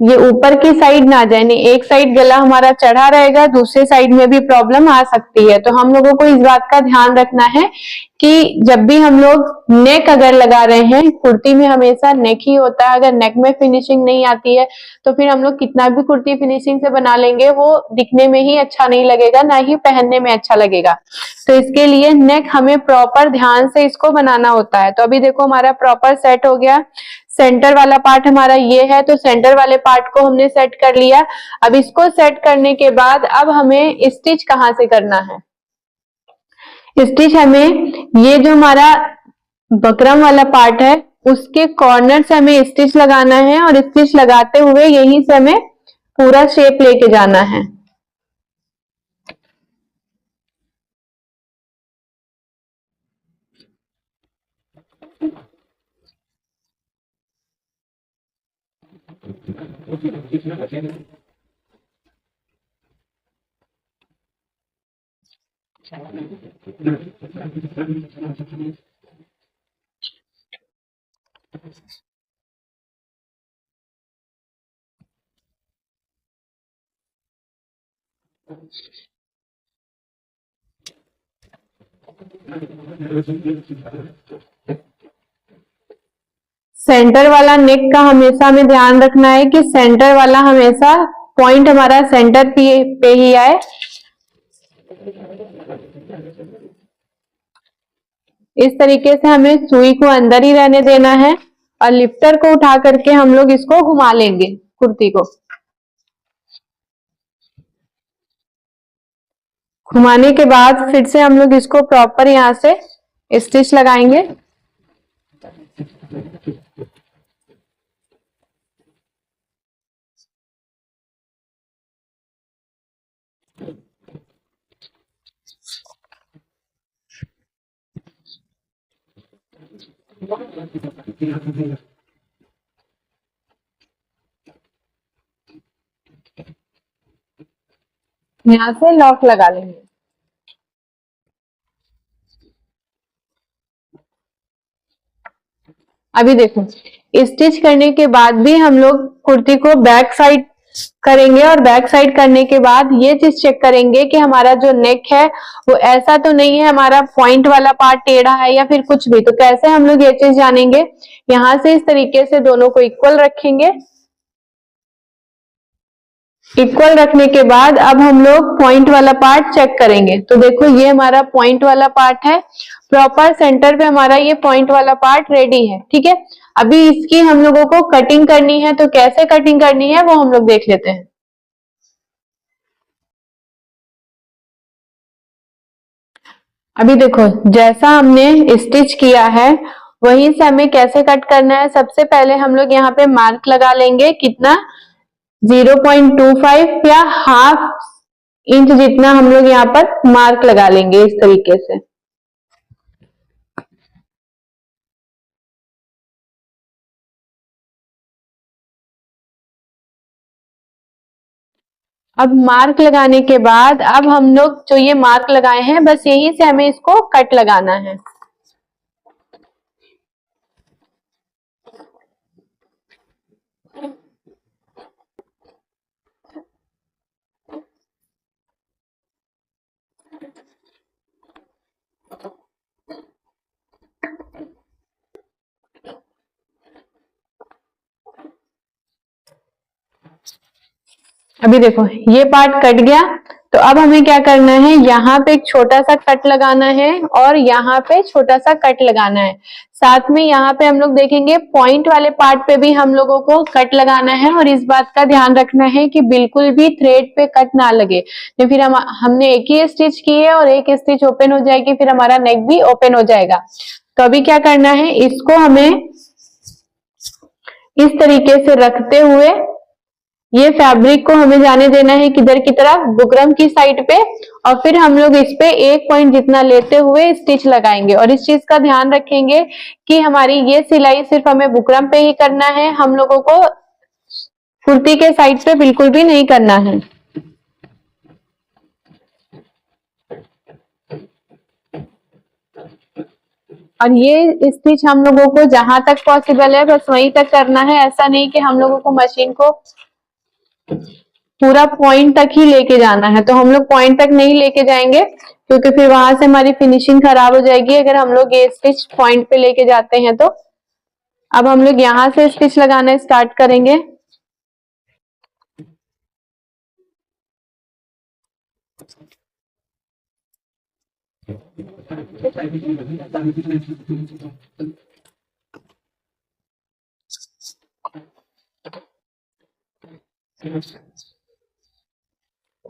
ये ऊपर की साइड ना जाए। नहीं, एक साइड गला हमारा चढ़ा रहेगा, दूसरे साइड में भी प्रॉब्लम आ सकती है। तो हम लोगों को इस बात का ध्यान रखना है कि जब भी हम लोग नेक अगर लगा रहे हैं, कुर्ती में हमेशा नेक ही होता है, अगर नेक में फिनिशिंग नहीं आती है तो फिर हम लोग कितना भी कुर्ती फिनिशिंग से बना लेंगे वो दिखने में ही अच्छा नहीं लगेगा, ना ही पहनने में अच्छा लगेगा। तो इसके लिए नेक हमें प्रॉपर ध्यान से इसको बनाना होता है। तो अभी देखो हमारा प्रॉपर सेट हो गया। सेंटर वाला पार्ट हमारा ये है, तो सेंटर वाले पार्ट को हमने सेट कर लिया। अब इसको सेट करने के बाद अब हमें स्टिच कहाँ से करना है। स्टिच हमें ये जो हमारा बकरम वाला पार्ट है उसके कॉर्नर से हमें स्टिच लगाना है, और स्टिच लगाते हुए यहीं से हमें पूरा शेप लेके जाना है। सेंटर वाला नेक का हमेशा हमें ध्यान रखना है कि सेंटर वाला हमेशा पॉइंट हमारा सेंटर पे ही आए। इस तरीके से हमें सुई को अंदर ही रहने देना है, और लिफ्टर को उठा करके हम लोग इसको घुमा लेंगे कुर्ती को। घुमाने के बाद फिर से हम लोग इसको प्रॉपर यहाँ से स्टिच लगाएंगे। यहाँ से लॉक लगा लेंगे। अभी देखो स्टिच करने के बाद भी हम लोग कुर्ती को बैक साइड करेंगे, और बैक साइड करने के बाद ये चीज चेक करेंगे कि हमारा जो नेक है वो ऐसा तो नहीं है हमारा पॉइंट वाला पार्ट टेढ़ा है या फिर कुछ भी। तो कैसे हम लोग ये चीज जानेंगे, यहाँ से इस तरीके से दोनों को इक्वल रखेंगे। इक्वल रखने के बाद अब हम लोग पॉइंट वाला पार्ट चेक करेंगे। तो देखो ये हमारा पॉइंट वाला पार्ट है, प्रॉपर सेंटर पे हमारा ये पॉइंट वाला पार्ट रेडी है। ठीक है, अभी इसकी हम लोगों को कटिंग करनी है, तो कैसे कटिंग करनी है वो हम लोग देख लेते हैं। अभी देखो जैसा हमने स्टिच किया है वहीं से हमें कैसे कट करना है। सबसे पहले हम लोग यहाँ पे मार्क लगा लेंगे, कितना 0.25 या हाफ इंच जितना हम लोग यहाँ पर मार्क लगा लेंगे इस तरीके से। अब मार्क लगाने के बाद अब हम लोग जो ये मार्क लगाए हैं बस यहीं से हमें इसको कट लगाना है। अभी देखो ये पार्ट कट गया, तो अब हमें क्या करना है, यहाँ पे एक छोटा सा कट लगाना है और यहाँ पे छोटा सा कट लगाना है। साथ में यहाँ पे हम लोग देखेंगे पॉइंट वाले पार्ट पे भी हम लोगों को कट लगाना है, और इस बात का ध्यान रखना है कि बिल्कुल भी थ्रेड पे कट ना लगे, तो फिर हमने एक ही स्टिच की है और एक स्टिच ओपन हो जाएगी, फिर हमारा नेक भी ओपन हो जाएगा। तो अभी क्या करना है, इसको हमें इस तरीके से रखते हुए ये फैब्रिक को हमें जाने देना है किधर की तरफ, बुकरम की साइड पे, और फिर हम लोग इस पे 1 पॉइंट जितना लेते हुए स्टिच लगाएंगे। और इस चीज का ध्यान रखेंगे कि हमारी ये सिलाई सिर्फ हमें बुकरम पे ही करना है, हम लोगों को कुर्ती के साइड पे बिल्कुल भी नहीं करना है। और ये स्टिच हम लोगों को जहां तक पॉसिबल है बस वहीं तक करना है, ऐसा नहीं कि हम लोगों को मशीन को पूरा पॉइंट तक ही लेके जाना है। तो हम लोग पॉइंट तक नहीं लेके जाएंगे, क्योंकि फिर वहां से हमारी फिनिशिंग खराब हो जाएगी अगर हम लोग ये स्टिच पॉइंट पे लेके जाते हैं तो। अब हम लोग यहाँ से स्टिच लगाना स्टार्ट करेंगे।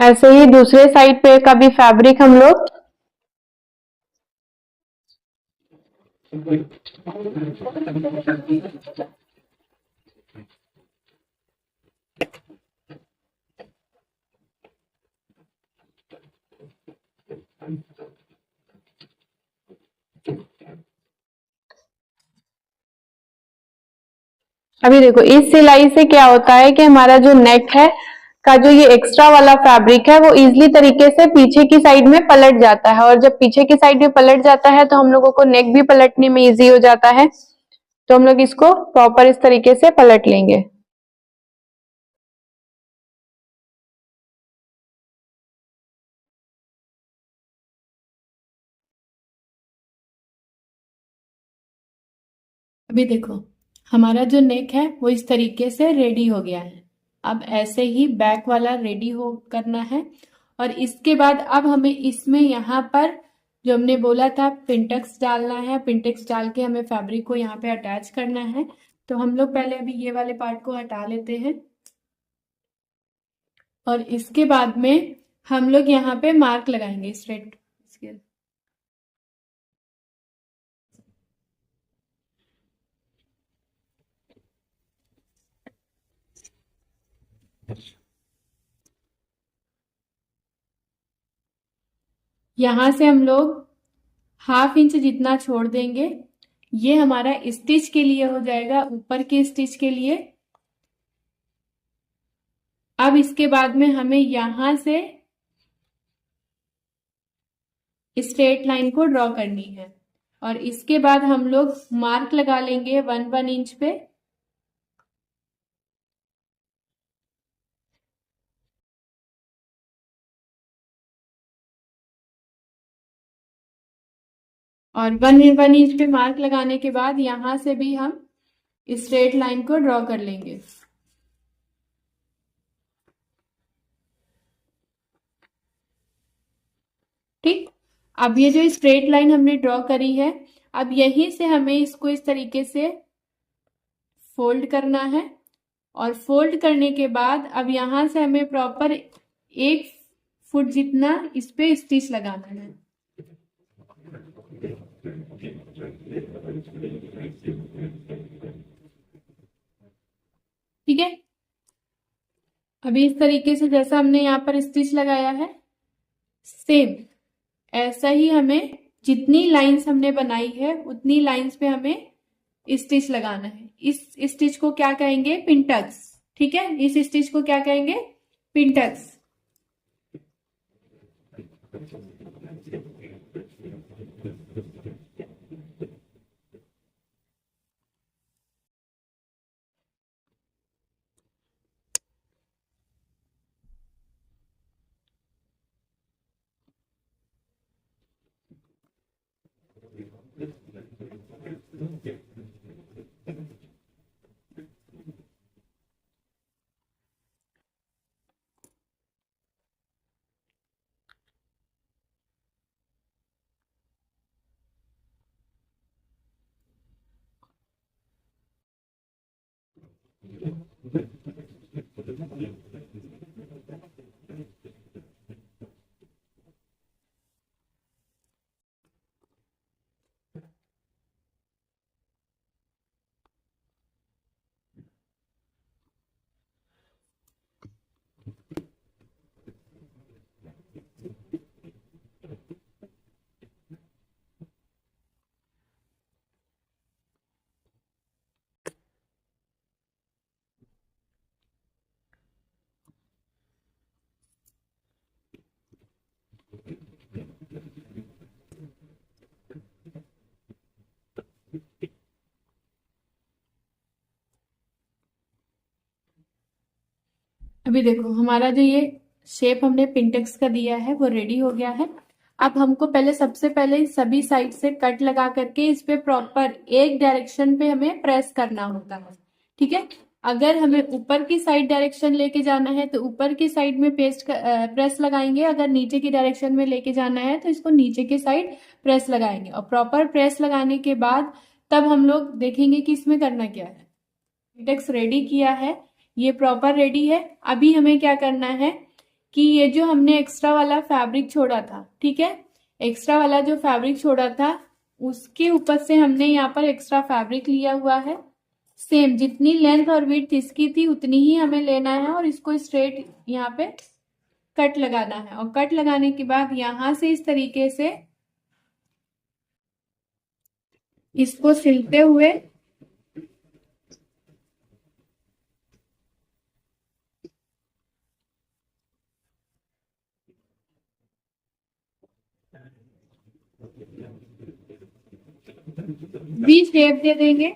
ऐसे ही दूसरे साइड पे का भी फैब्रिक हम लोग अभी देखो इस सिलाई से क्या होता है कि हमारा जो नेक है का जो ये एक्स्ट्रा वाला फैब्रिक है वो इजीली तरीके से पीछे की साइड में पलट जाता है, और जब पीछे की साइड में पलट जाता है तो हम लोगों को नेक भी पलटने में इजी हो जाता है। तो हम लोग इसको प्रॉपर इस तरीके से पलट लेंगे। अभी देखो हमारा जो नेक है वो इस तरीके से रेडी हो गया है। अब ऐसे ही बैक वाला रेडी हो करना है, और इसके बाद अब हमें इसमें यहाँ पर जो हमने बोला था पिंटेक्स डालना है, पिंटेक्स डाल के हमें फैब्रिक को यहाँ पे अटैच करना है। तो हम लोग पहले अभी ये वाले पार्ट को हटा लेते हैं, और इसके बाद में हम लोग यहाँ पे मार्क लगाएंगे स्ट्रेट। यहाँ से हम लोग 1/2 इंच जितना छोड़ देंगे। ये हमारा स्टिच के लिए हो जाएगा, ऊपर के स्टिच के लिए। अब इसके बाद में हमें यहां से स्ट्रेट लाइन को ड्रॉ करनी है, और इसके बाद हम लोग मार्क लगा लेंगे 1 इंच पे। और 1 इंच पे मार्क लगाने के बाद यहां से भी हम स्ट्रेट लाइन को ड्रॉ कर लेंगे। ठीक, अब ये जो स्ट्रेट लाइन हमने ड्रॉ करी है, अब यहीं से हमें इसको इस तरीके से फोल्ड करना है, और फोल्ड करने के बाद अब यहां से हमें प्रॉपर 1 फुट जितना इस पे स्टिच लगाना है। ठीक है, अभी इस तरीके से जैसा हमने यहाँ पर स्टिच लगाया है, सेम ऐसा ही हमें जितनी लाइंस हमने बनाई है उतनी लाइंस पे हमें स्टिच लगाना है। इस स्टिच को क्या कहेंगे? पिंटक्स। ठीक है, इस स्टिच को क्या कहेंगे? पिंटक्स। अभी देखो हमारा जो ये शेप हमने पिंटेक्स का दिया है वो रेडी हो गया है। अब हमको पहले सबसे पहले सभी साइड से कट लगा करके इस पे प्रॉपर एक डायरेक्शन पे हमें प्रेस करना होता है। ठीक है, अगर हमें ऊपर की साइड डायरेक्शन लेके जाना है तो ऊपर की साइड में प्रेस लगाएंगे, अगर नीचे की डायरेक्शन में लेके जाना है तो इसको नीचे की साइड प्रेस लगाएंगे। और प्रॉपर प्रेस लगाने के बाद तब हम लोग देखेंगे कि इसमें करना क्या है। इंडेक्स रेडी किया है, ये प्रॉपर रेडी है। अभी हमें क्या करना है कि ये जो हमने एक्स्ट्रा वाला फैब्रिक छोड़ा था, ठीक है, एक्स्ट्रा वाला जो फैब्रिक छोड़ा था उसके ऊपर से हमने यहाँ पर एक्स्ट्रा फैब्रिक लिया हुआ है। सेम जितनी लेंथ और विड्थ इसकी थी उतनी ही हमें लेना है और इसको स्ट्रेट यहाँ पे कट लगाना है। और कट लगाने के बाद यहां से इस तरीके से इसको सिलते हुए वी शेप दे देंगे।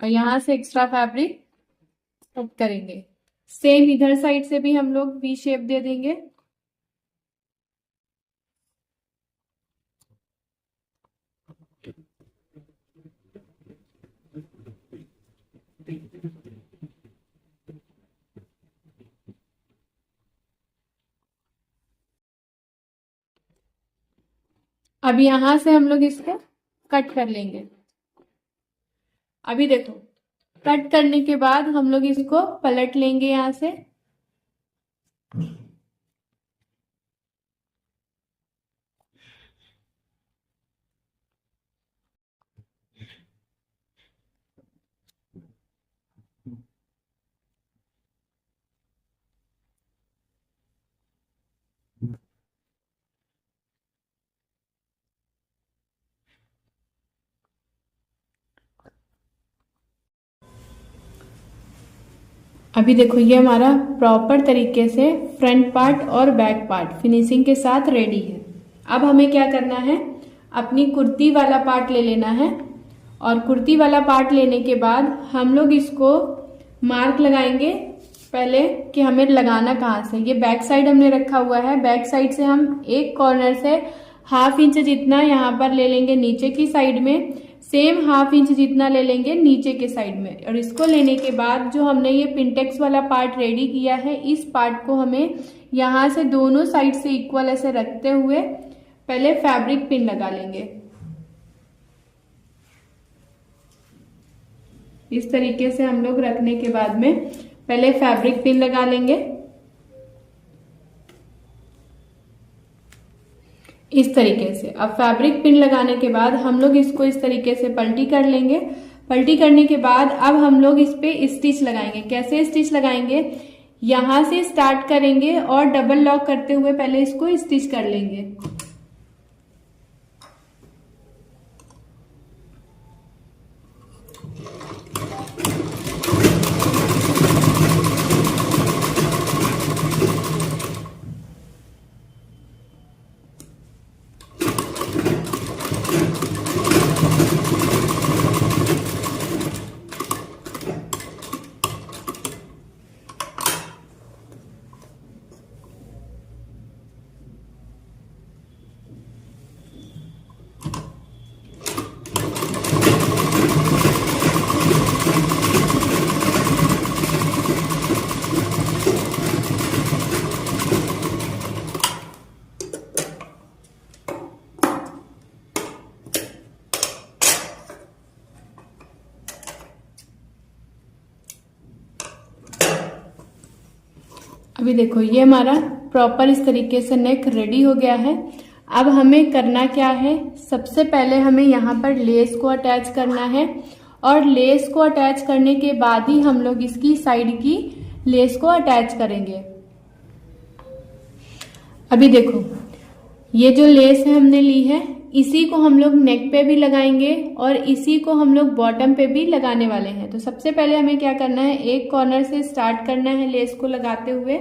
और यहां से एक्स्ट्रा फैब्रिक कट करेंगे। सेम इधर साइड से भी हम लोग वी शेप दे देंगे। अब यहां से हम लोग इसको कट कर लेंगे। अभी देखो, कट करने के बाद हम लोग इसको पलट लेंगे यहां से। अभी देखो ये हमारा प्रॉपर तरीके से फ्रंट पार्ट और बैक पार्ट फिनिशिंग के साथ रेडी है। अब हमें क्या करना है, अपनी कुर्ती वाला पार्ट ले लेना है। और कुर्ती वाला पार्ट लेने के बाद हम लोग इसको मार्क लगाएंगे पहले कि हमें लगाना कहाँ से। ये बैक साइड हमने रखा हुआ है, बैक साइड से हम एक कॉर्नर से 1/2 इंच जितना यहाँ पर ले लेंगे नीचे की साइड में, सेम 1/2 इंच जितना ले लेंगे नीचे के साइड में। और इसको लेने के बाद जो हमने ये पिंटेक्स वाला पार्ट रेडी किया है, इस पार्ट को हमें यहाँ से दोनों साइड से इक्वल ऐसे रखते हुए पहले फैब्रिक पिन लगा लेंगे। इस तरीके से हम लोग रखने के बाद में पहले फैब्रिक पिन लगा लेंगे इस तरीके से। अब फैब्रिक पिन लगाने के बाद हम लोग इसको इस तरीके से पलटी कर लेंगे। पलटी करने के बाद अब हम लोग इस पे स्टिच लगाएंगे। कैसे स्टिच लगाएंगे, यहां से स्टार्ट करेंगे और डबल लॉक करते हुए पहले इसको स्टिच कर लेंगे। अभी देखो ये हमारा प्रॉपर इस तरीके से नेक रेडी हो गया है। अब हमें करना क्या है, सबसे पहले हमें यहाँ पर लेस को अटैच करना है और लेस को अटैच करने के बाद ही हम लोग इसकी साइड की लेस को अटैच करेंगे। अभी देखो ये जो लेस है हमने ली है, इसी को हम लोग नेक पे भी लगाएंगे और इसी को हम लोग बॉटम पे भी लगाने वाले हैं। तो सबसे पहले हमें क्या करना है, एक कॉर्नर से स्टार्ट करना है लेस को लगाते हुए।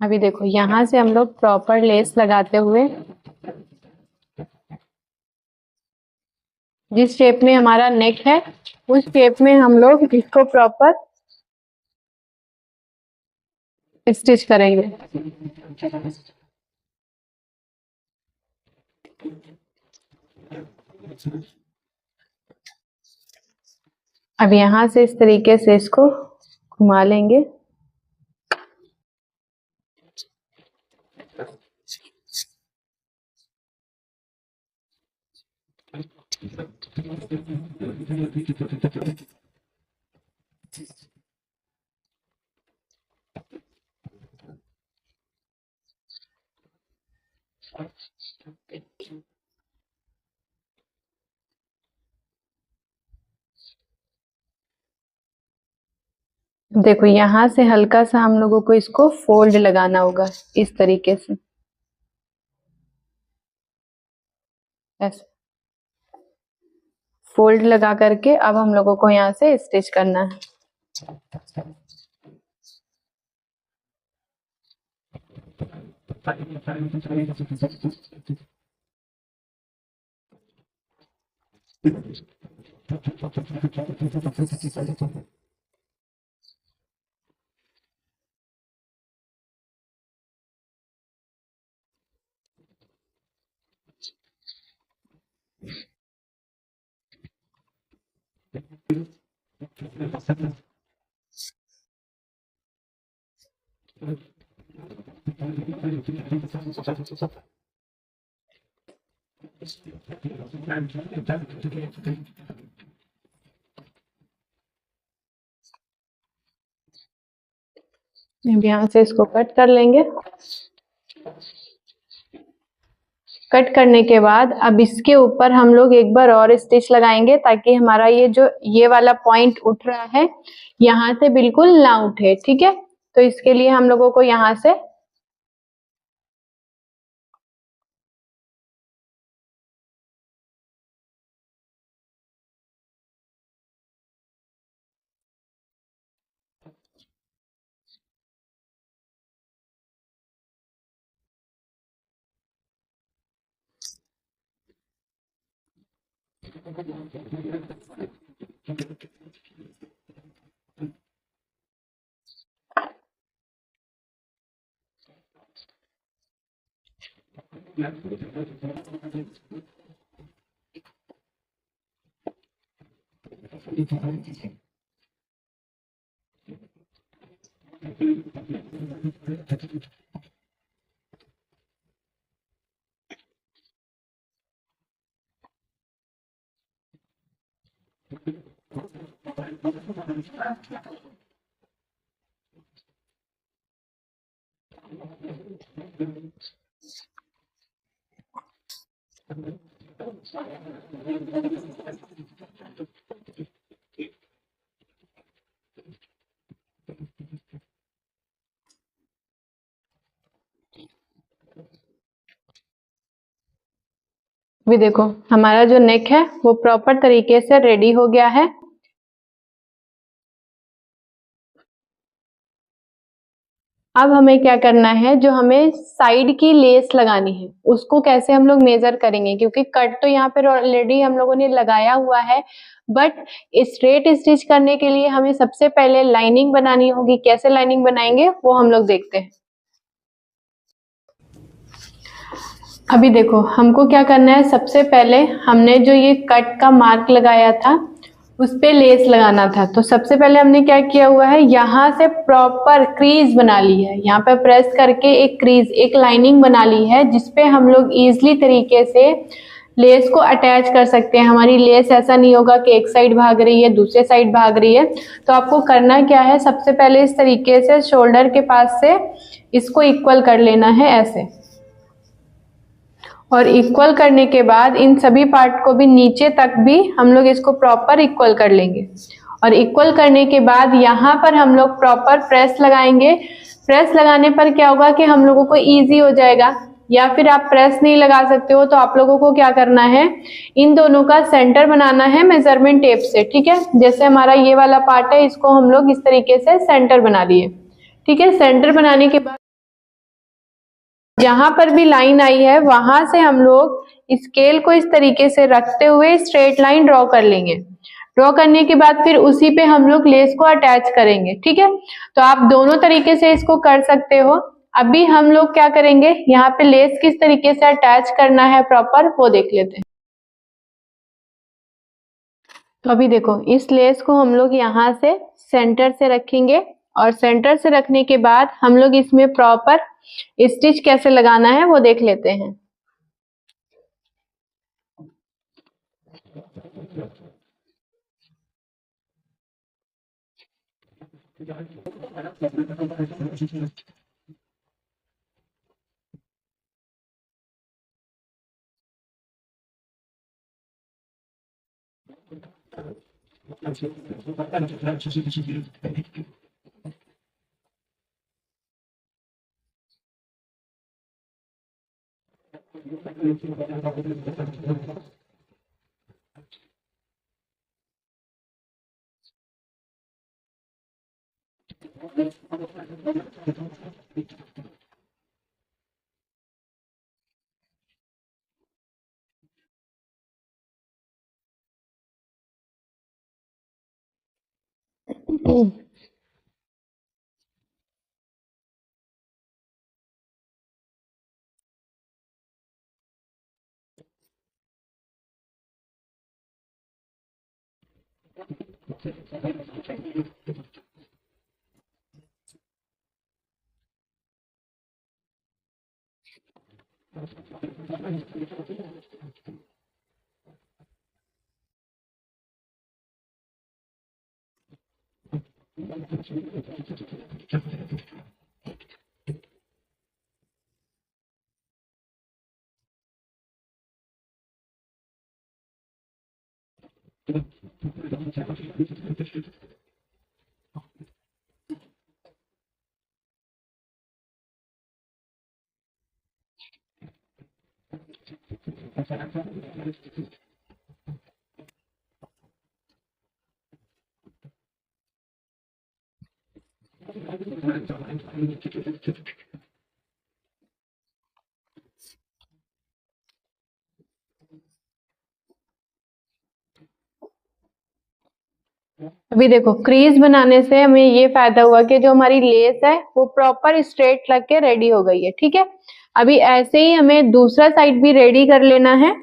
अभी देखो यहाँ से हम लोग प्रॉपर लेस लगाते हुए जिस शेप में हमारा नेक है उस शेप में हम लोग इसको प्रॉपर स्टिच करेंगे। अब यहाँ से इस तरीके से इसको घुमा लेंगे। देखो यहाँ से हल्का सा हम लोगों को इसको फोल्ड लगाना होगा इस तरीके से, ऐसे फोल्ड लगा करके अब हम लोगों को यहाँ से स्टिच करना है। यहाँ से इसको कट कर लेंगे। कट करने के बाद अब इसके ऊपर हम लोग एक बार और स्टिच लगाएंगे ताकि हमारा ये वाला पॉइंट उठ रहा है यहाँ से बिल्कुल ना उठे। ठीक है, तो इसके लिए हम लोगों को यहाँ से भी देखो हमारा जो नेक है वो प्रॉपर तरीके से रेडी हो गया है। अब हमें क्या करना है, जो हमें साइड की लेस लगानी है उसको कैसे हम लोग मेजर करेंगे, क्योंकि कट तो यहाँ पर ऑलरेडी हम लोगों ने लगाया हुआ है, बट स्ट्रेट स्टिच करने के लिए हमें सबसे पहले लाइनिंग बनानी होगी। कैसे लाइनिंग बनाएंगे वो हम लोग देखते हैं। अभी देखो हमको क्या करना है, सबसे पहले हमने जो ये कट का मार्क लगाया था उस पे लेस लगाना था। तो सबसे पहले हमने क्या किया हुआ है, यहाँ से प्रॉपर क्रीज बना ली है, यहाँ पे प्रेस करके एक क्रीज, एक लाइनिंग बना ली है जिसपे हम लोग इजीली तरीके से लेस को अटैच कर सकते हैं। हमारी लेस ऐसा नहीं होगा कि एक साइड भाग रही है दूसरे साइड भाग रही है। तो आपको करना क्या है, सबसे पहले इस तरीके से शोल्डर के पास से इसको इक्वल कर लेना है ऐसे, और इक्वल करने के बाद इन सभी पार्ट को भी नीचे तक भी हम लोग इसको प्रॉपर इक्वल कर लेंगे। और इक्वल करने के बाद यहाँ पर हम लोग प्रॉपर प्रेस लगाएंगे। प्रेस लगाने पर क्या होगा कि हम लोगों को इजी हो जाएगा, या फिर आप प्रेस नहीं लगा सकते हो तो आप लोगों को क्या करना है, इन दोनों का सेंटर बनाना है मेजरमेंट टेप से। ठीक है, जैसे हमारा ये वाला पार्ट है इसको हम लोग इस तरीके से सेंटर बना लिए। ठीक है, सेंटर बनाने के बाद जहां पर भी लाइन आई है वहां से हम लोग स्केल को इस तरीके से रखते हुए स्ट्रेट लाइन ड्रॉ कर लेंगे। ड्रॉ करने के बाद फिर उसी पे हम लोग लेस को अटैच करेंगे। ठीक है, तो आप दोनों तरीके से इसको कर सकते हो। अभी हम लोग क्या करेंगे, यहाँ पे लेस किस तरीके से अटैच करना है प्रॉपर वो देख लेते हैं। तो अभी देखो, इस लेस को हम लोग यहाँ से सेंटर से रखेंगे और सेंटर से रखने के बाद हम लोग इसमें प्रॉपर स्टिच कैसे लगाना है वो देख लेते हैं। अभी देखो, क्रीज बनाने से हमें ये फायदा हुआ कि जो हमारी लेस है वो प्रॉपर स्ट्रेट लग के रेडी हो गई है। ठीक है, अभी ऐसे ही हमें दूसरा साइड भी रेडी कर लेना है।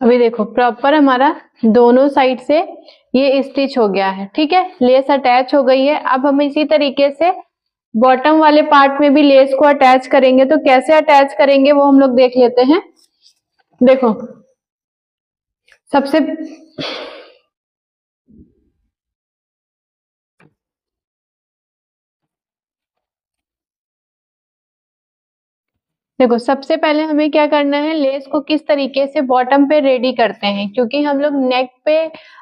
अभी देखो, प्रॉपर हमारा दोनों साइड से ये स्टिच हो गया है। ठीक है, लेस अटैच हो गई है। अब हम इसी तरीके से बॉटम वाले पार्ट में भी लेस को अटैच करेंगे। तो कैसे अटैच करेंगे वो हम लोग देख लेते हैं। देखो, सबसे देखो सबसे पहले हमें क्या करना है, लेस को किस तरीके से बॉटम पे रेडी करते हैं, क्योंकि हम लोग नेक पे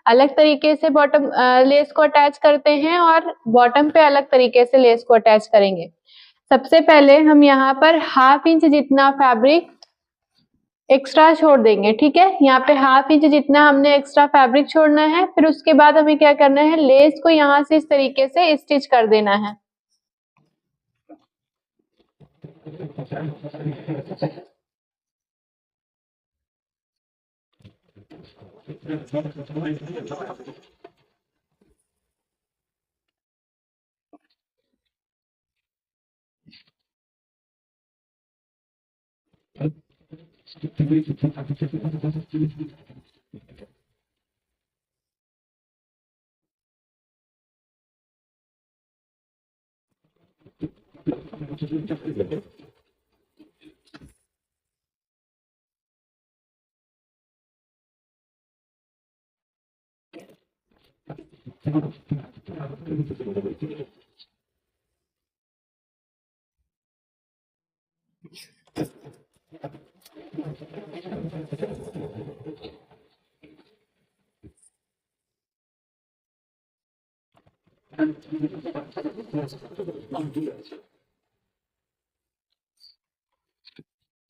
अलग तरीके से बॉटम लेस को अटैच करते हैं और बॉटम पे अलग तरीके से लेस को अटैच करेंगे। सबसे पहले हम यहाँ पर 1/2 इंच जितना फैब्रिक एक्स्ट्रा छोड़ देंगे, ठीक है। यहाँ पे 1/2 इंच जितना हमने एक्स्ट्रा फैब्रिक छोड़ना है। फिर उसके बाद हमें क्या करना है, लेस को यहाँ से इस तरीके से स्टिच कर देना है।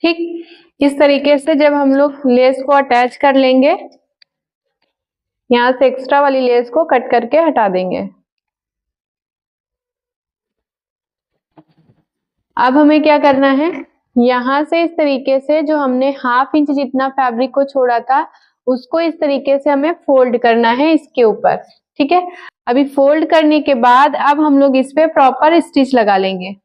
ठीक, इस तरीके से जब हम लोग लेस को अटैच कर लेंगे, यहाँ से एक्स्ट्रा वाली लेस को कट करके हटा देंगे। अब हमें क्या करना है, यहाँ से इस तरीके से जो हमने 1/2 इंच जितना फैब्रिक को छोड़ा था, उसको इस तरीके से हमें फोल्ड करना है इसके ऊपर, ठीक है। अभी फोल्ड करने के बाद अब हम लोग इस पे प्रॉपर स्टिच लगा लेंगे।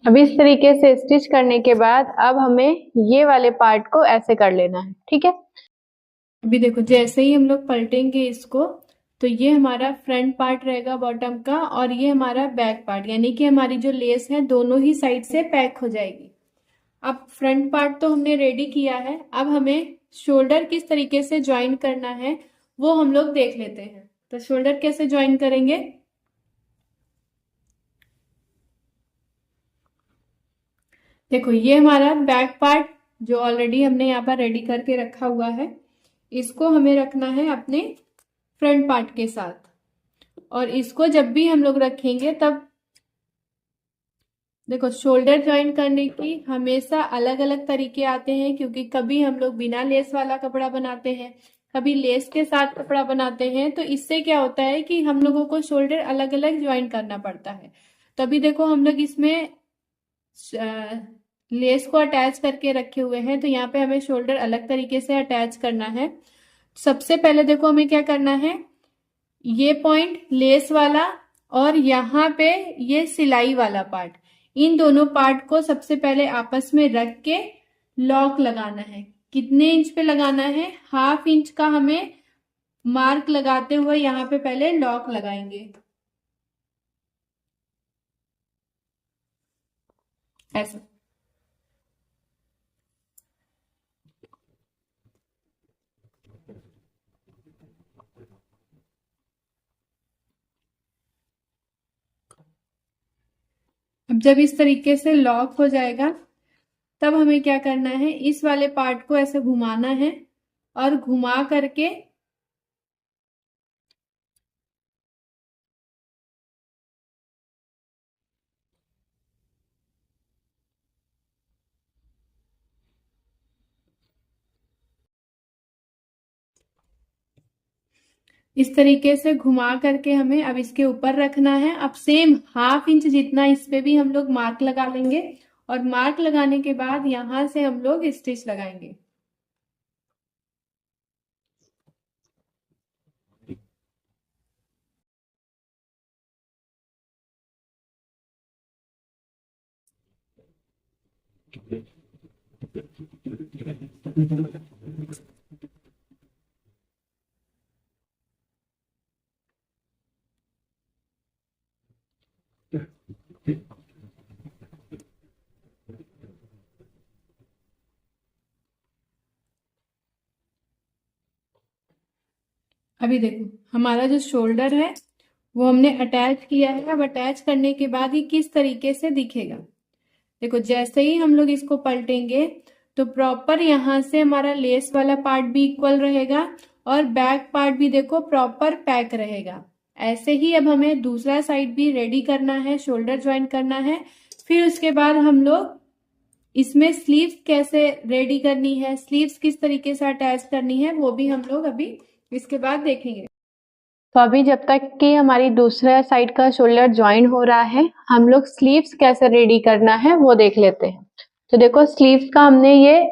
अब इस तरीके से स्टिच करने के बाद अब हमें ये वाले पार्ट को ऐसे कर लेना है, ठीक है। अभी देखो जैसे ही हम लोग पलटेंगे इसको, तो ये हमारा फ्रंट पार्ट रहेगा बॉटम का, और ये हमारा बैक पार्ट, यानी कि हमारी जो लेस है दोनों ही साइड से पैक हो जाएगी। अब फ्रंट पार्ट तो हमने रेडी किया है, अब हमें शोल्डर किस तरीके से ज्वाइन करना है वो हम लोग देख लेते हैं। तो शोल्डर कैसे ज्वाइन करेंगे, देखो ये हमारा बैक पार्ट जो ऑलरेडी हमने यहाँ पर रेडी करके रखा हुआ है, इसको हमें रखना है अपने फ्रंट पार्ट के साथ। और इसको जब भी हम लोग रखेंगे तब देखो शोल्डर ज्वाइन करने की हमेशा अलग अलग तरीके आते हैं, क्योंकि कभी हम लोग बिना लेस वाला कपड़ा बनाते हैं, कभी लेस के साथ कपड़ा बनाते हैं। तो इससे क्या होता है कि हम लोगों को शोल्डर अलग अलग ज्वाइन करना पड़ता है। तभी देखो हम लोग इसमें लेस को अटैच करके रखे हुए हैं, तो यहाँ पे हमें शोल्डर अलग तरीके से अटैच करना है। सबसे पहले देखो हमें क्या करना है, ये पॉइंट लेस वाला और यहाँ पे ये सिलाई वाला पार्ट, इन दोनों पार्ट को सबसे पहले आपस में रख के लॉक लगाना है। कितने इंच पे लगाना है, 1/2 इंच का हमें मार्क लगाते हुए यहाँ पे पहले लॉक लगाएंगे, ऐसा। अब जब इस तरीके से लॉक हो जाएगा तब हमें क्या करना है, इस वाले पार्ट को ऐसे घुमाना है और घुमा करके इस तरीके से घुमा करके हमें अब इसके ऊपर रखना है। अब सेम 1/2 इंच जितना इस पे भी हम लोग मार्क लगा लेंगे और मार्क लगाने के बाद यहां से हम लोग स्टिच लगाएंगे। अभी देखो हमारा जो शोल्डर है वो हमने अटैच किया है। अब अटैच करने के बाद ये किस तरीके से दिखेगा, देखो जैसे ही हम लोग इसको पलटेंगे तो प्रॉपर यहाँ से हमारा लेस वाला पार्ट भी इक्वल रहेगा और बैक पार्ट भी देखो प्रॉपर पैक रहेगा। ऐसे ही अब हमें दूसरा साइड भी रेडी करना है, शोल्डर ज्वाइन करना है। फिर उसके बाद हम लोग इसमें स्लीव्स कैसे रेडी करनी है, स्लीव्स किस तरीके से अटैच करनी है, वो भी हम लोग अभी इसके बाद देखेंगे। तो अभी जब तक कि हमारी दूसरा साइड का शोल्डर ज्वाइन हो रहा है, हम लोग स्लीव्स कैसे रेडी करना है वो देख लेते हैं। तो देखो स्लीव्स का हमने ये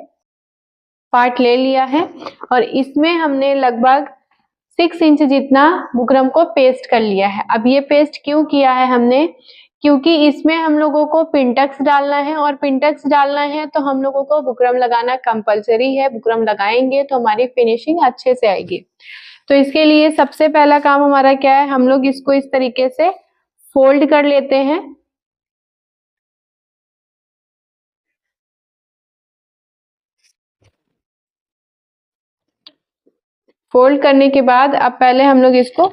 पार्ट ले लिया है और इसमें हमने लगभग 6 इंच जितना बुकरम को पेस्ट कर लिया है। अब ये पेस्ट क्यों किया है हमने, क्योंकि इसमें हम लोगों को पिंटक्स डालना है और पिंटक्स डालना है तो हम लोगों को बुकरम लगाना कंपलसरी है। बुकरम लगाएंगे तो हमारी फिनिशिंग अच्छे से आएगी। तो इसके लिए सबसे पहला काम हमारा क्या है, हम लोग इसको इस तरीके से फोल्ड कर लेते हैं। फोल्ड करने के बाद अब पहले हम लोग इसको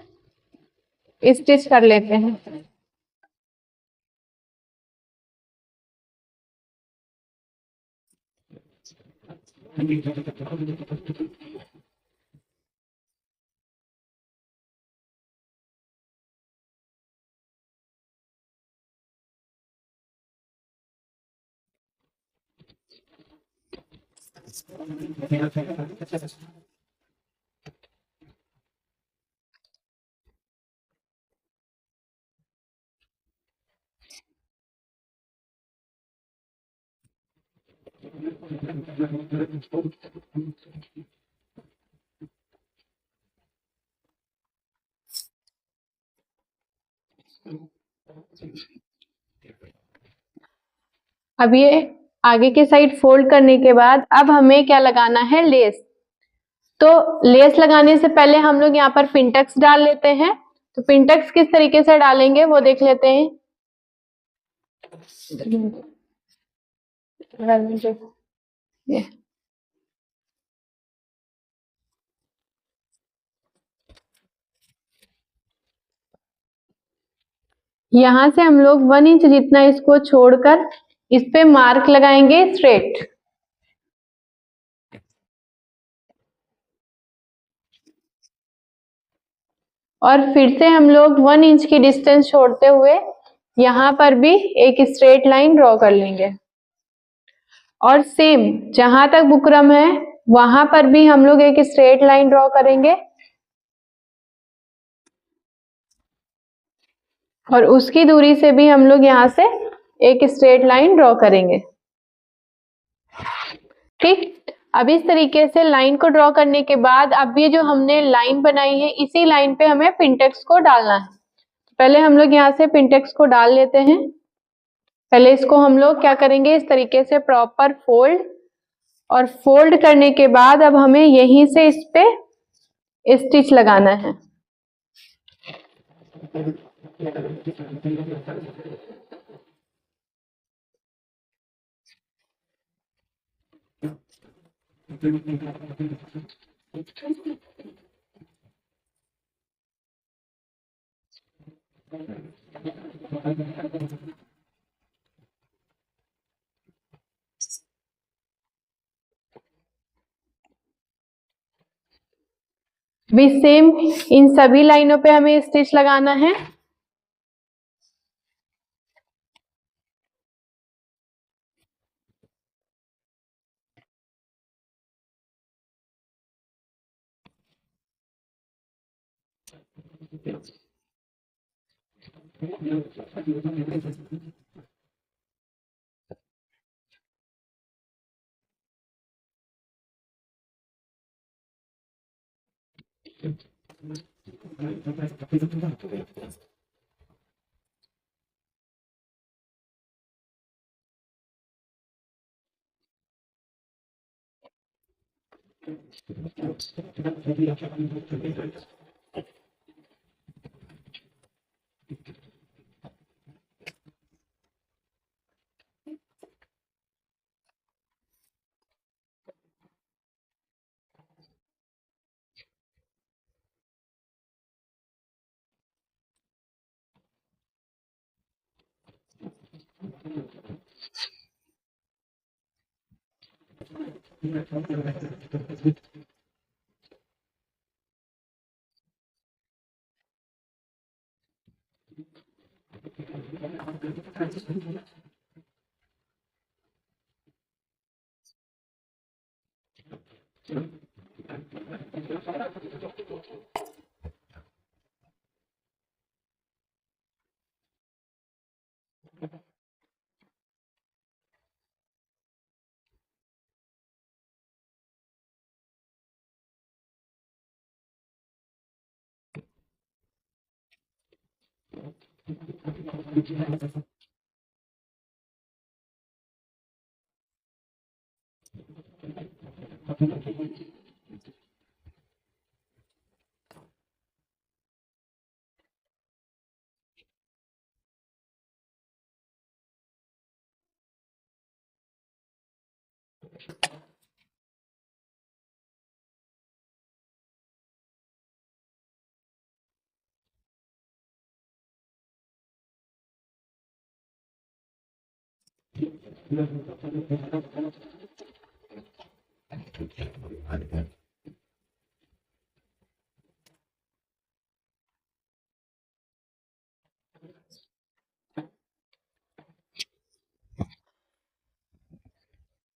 स्टिच कर लेते हैं। अब ये आगे के साइड फोल्ड करने के बाद अब हमें क्या लगाना है, लेस। तो लेस लगाने से पहले हम लोग यहाँ पर पिंटक्स डाल लेते हैं। तो पिंटक्स किस तरीके से डालेंगे वो देख लेते हैं। ये यहाँ से हम लोग 1 इंच जितना इसको छोड़कर इस पे मार्क लगाएंगे स्ट्रेट। और फिर से हम लोग 1 इंच की डिस्टेंस छोड़ते हुए यहाँ पर भी एक स्ट्रेट लाइन ड्रॉ कर लेंगे। और सेम जहां तक बुकरम है वहां पर भी हम लोग एक स्ट्रेट लाइन ड्रॉ करेंगे और उसकी दूरी से भी हम लोग यहाँ से एक स्ट्रेट लाइन ड्रॉ करेंगे। ठीक, अब इस तरीके से लाइन को ड्रॉ करने के बाद अब ये जो हमने लाइन बनाई है इसी लाइन पे हमें पिंटेक्स को डालना है। पहले हम लोग यहाँ से पिंटेक्स को डाल लेते हैं। पहले इसको हम लोग क्या करेंगे, इस तरीके से प्रॉपर फोल्ड, और फोल्ड करने के बाद अब हमें यहीं से इस पे स्टिच लगाना है। भी सेम इन सभी लाइनों पे हमें स्टिच लगाना है।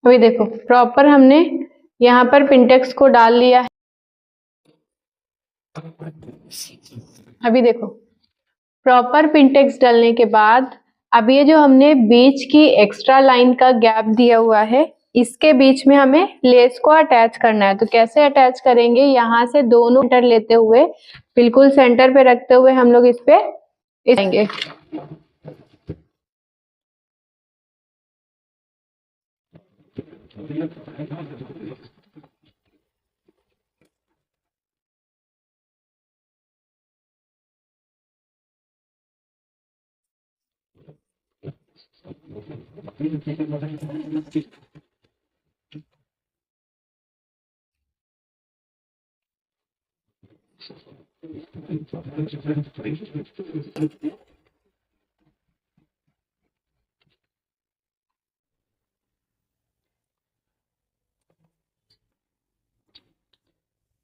अभी देखो प्रॉपर हमने यहाँ पर पिंटेक्स को डाल लिया है। अभी देखो प्रॉपर पिंटेक्स डालने के बाद अब ये जो हमने बीच की एक्स्ट्रा लाइन का गैप दिया हुआ है इसके बीच में हमें लेस को अटैच करना है। तो कैसे अटैच करेंगे, यहाँ से दोनों सेंटर लेते हुए बिल्कुल सेंटर पे रखते हुए हम लोग इस पे आएंगे।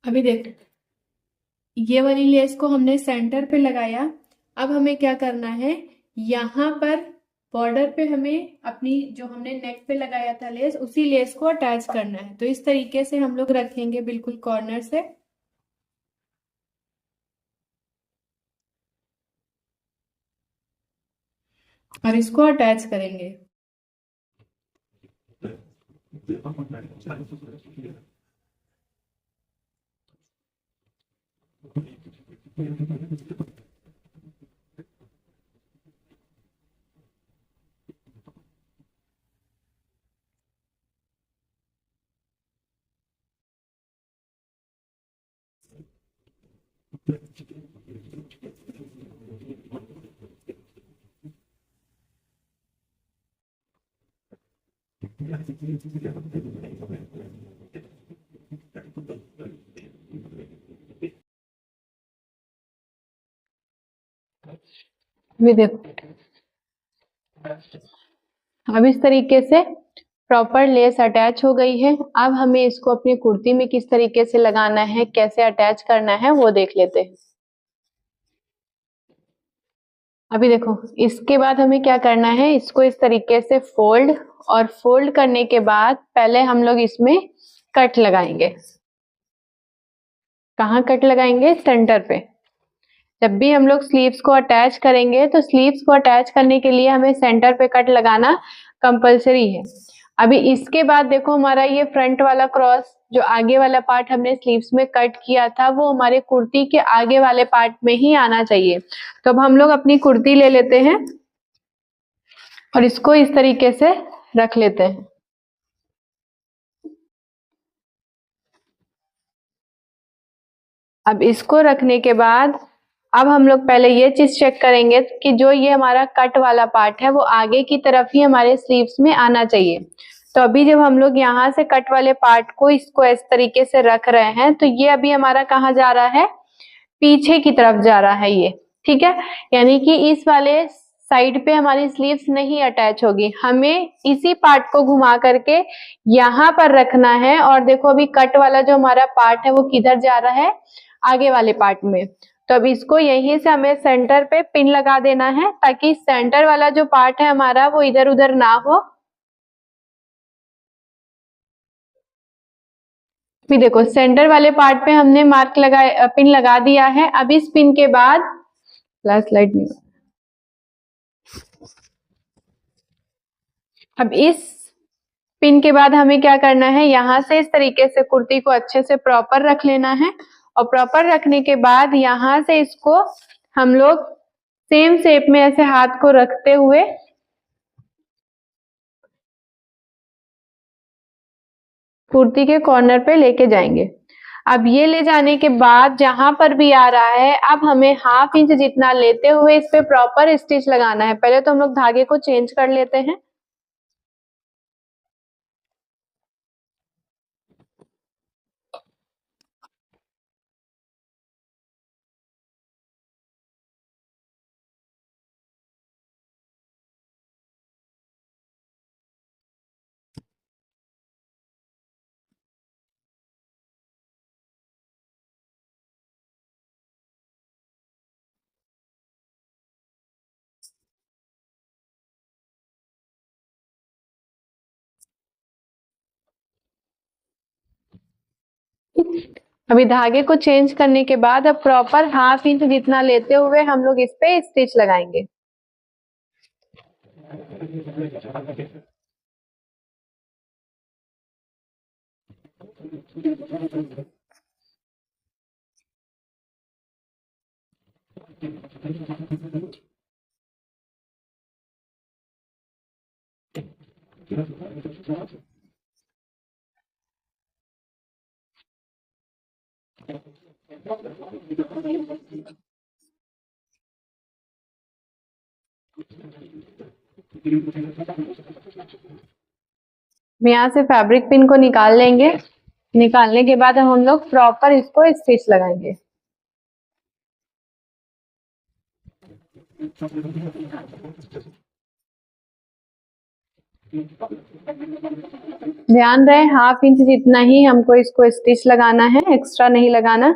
अभी देख ये वाली लेस को हमने सेंटर पे लगाया। अब हमें क्या करना है, यहाँ पर बॉर्डर पे हमें अपनी जो हमने नेक पे लगाया था लेस उसी लेस को अटैच करना है। तो इस तरीके से हम लोग रखेंगे बिल्कुल कॉर्नर से और इसको अटैच करेंगे। भी देखो अब इस तरीके से प्रॉपर लेस अटैच हो गई है। अब हमें इसको अपनी कुर्ती में किस तरीके से लगाना है, कैसे अटैच करना है वो देख लेते हैं। अभी देखो, इसके बाद हमें क्या करना है, इसको इस तरीके से फोल्ड, और फोल्ड करने के बाद पहले हम लोग इसमें कट लगाएंगे। कहाँ कट लगाएंगे? सेंटर पे। जब भी हम लोग स्लीव्स को अटैच करेंगे तो स्लीव्स को अटैच करने के लिए हमें सेंटर पे कट लगाना कंपलसरी है। अभी इसके बाद देखो, हमारा ये फ्रंट वाला क्रॉस, जो आगे वाला पार्ट हमने स्लीव्स में कट किया था, वो हमारे कुर्ती के आगे वाले पार्ट में ही आना चाहिए। तो अब हम लोग अपनी कुर्ती ले लेते हैं और इसको इस तरीके से रख लेते हैं। अब इसको रखने के बाद अब हम लोग पहले ये चीज चेक करेंगे कि जो ये हमारा कट वाला पार्ट है वो आगे की तरफ ही हमारे स्लीव्स में आना चाहिए। तो अभी जब हम लोग यहाँ से कट वाले पार्ट को इसको इस तरीके से रख रहे हैं तो ये अभी हमारा कहाँ जा रहा है? पीछे की तरफ जा रहा है ये, ठीक है। यानी कि इस वाले साइड पे हमारी स्लीव्स नहीं अटैच होगी, हमें इसी पार्ट को घुमा करके यहाँ पर रखना है। और देखो, अभी कट वाला जो हमारा पार्ट है वो किधर जा रहा है? आगे वाले पार्ट में। तो अब इसको यहीं से हमें सेंटर पे पिन लगा देना है, ताकि सेंटर वाला जो पार्ट है हमारा वो इधर उधर ना हो। भी देखो, सेंटर वाले पार्ट पे हमने मार्क लगा, पिन लगा दिया है। अब इस पिन के बाद लास्ट स्लाइड में, अब इस पिन के बाद हमें क्या करना है, यहाँ से इस तरीके से कुर्ती को अच्छे से प्रॉपर रख लेना है। और प्रॉपर रखने के बाद यहाँ से इसको हम लोग सेम शेप में ऐसे हाथ को रखते हुए कुर्ती के कॉर्नर पे लेके जाएंगे। अब ये ले जाने के बाद जहां पर भी आ रहा है, अब हमें 1/2 इंच जितना लेते हुए इस पे प्रॉपर स्टिच लगाना है। पहले तो हम लोग धागे को चेंज कर लेते हैं। अभी धागे को चेंज करने के बाद अब प्रॉपर 1/2 इंच जितना लेते हुए हम लोग इस पे स्टिच लगाएंगे। यहाँ से फैब्रिक पिन को निकाल लेंगे। निकालने के बाद हम लोग प्रॉपर इसको स्टिच लगाएंगे। ध्यान रहे 1/2 इंच जितना ही हमको इसको स्टिच लगाना है, एक्स्ट्रा नहीं लगाना।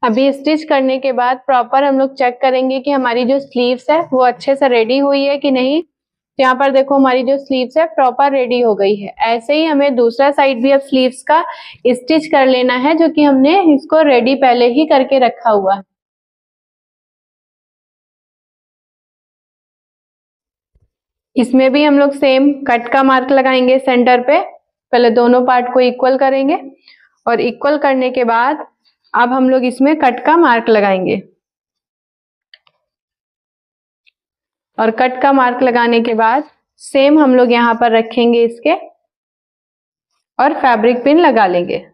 अभी स्टिच करने के बाद प्रॉपर हम लोग चेक करेंगे कि हमारी जो स्लीव्स है वो अच्छे से रेडी हुई है कि नहीं। तो यहाँ पर देखो, हमारी जो स्लीव्स है प्रॉपर रेडी हो गई है। ऐसे ही हमें दूसरा साइड भी अब स्लीव्स का स्टिच कर लेना है, जो कि हमने इसको रेडी पहले ही करके रखा हुआ है। इसमें भी हम लोग सेम कट का मार्क लगाएंगे सेंटर पे। पहले दोनों पार्ट को इक्वल करेंगे और इक्वल करने के बाद अब हम लोग इसमें कट का मार्क लगाएंगे। और कट का मार्क लगाने के बाद सेम हम लोग यहाँ पर रखेंगे इसके, और फैब्रिक पिन लगा लेंगे।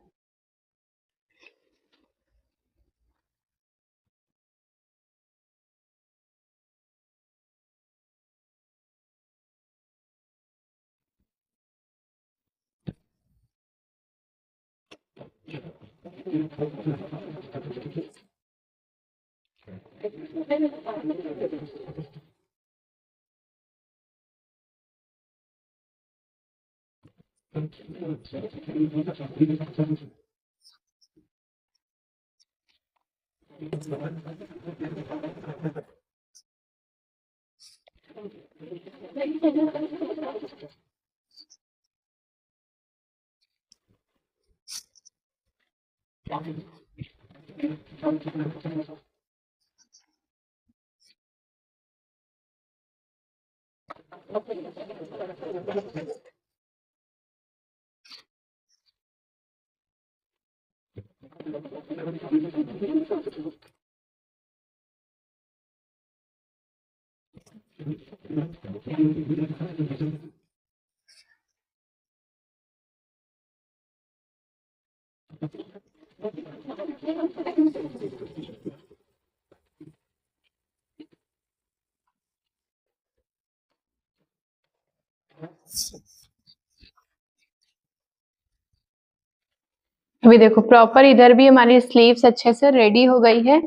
अभी देखो प्रॉपर इधर भी हमारी स्लीव्स अच्छे से रेडी हो गई है।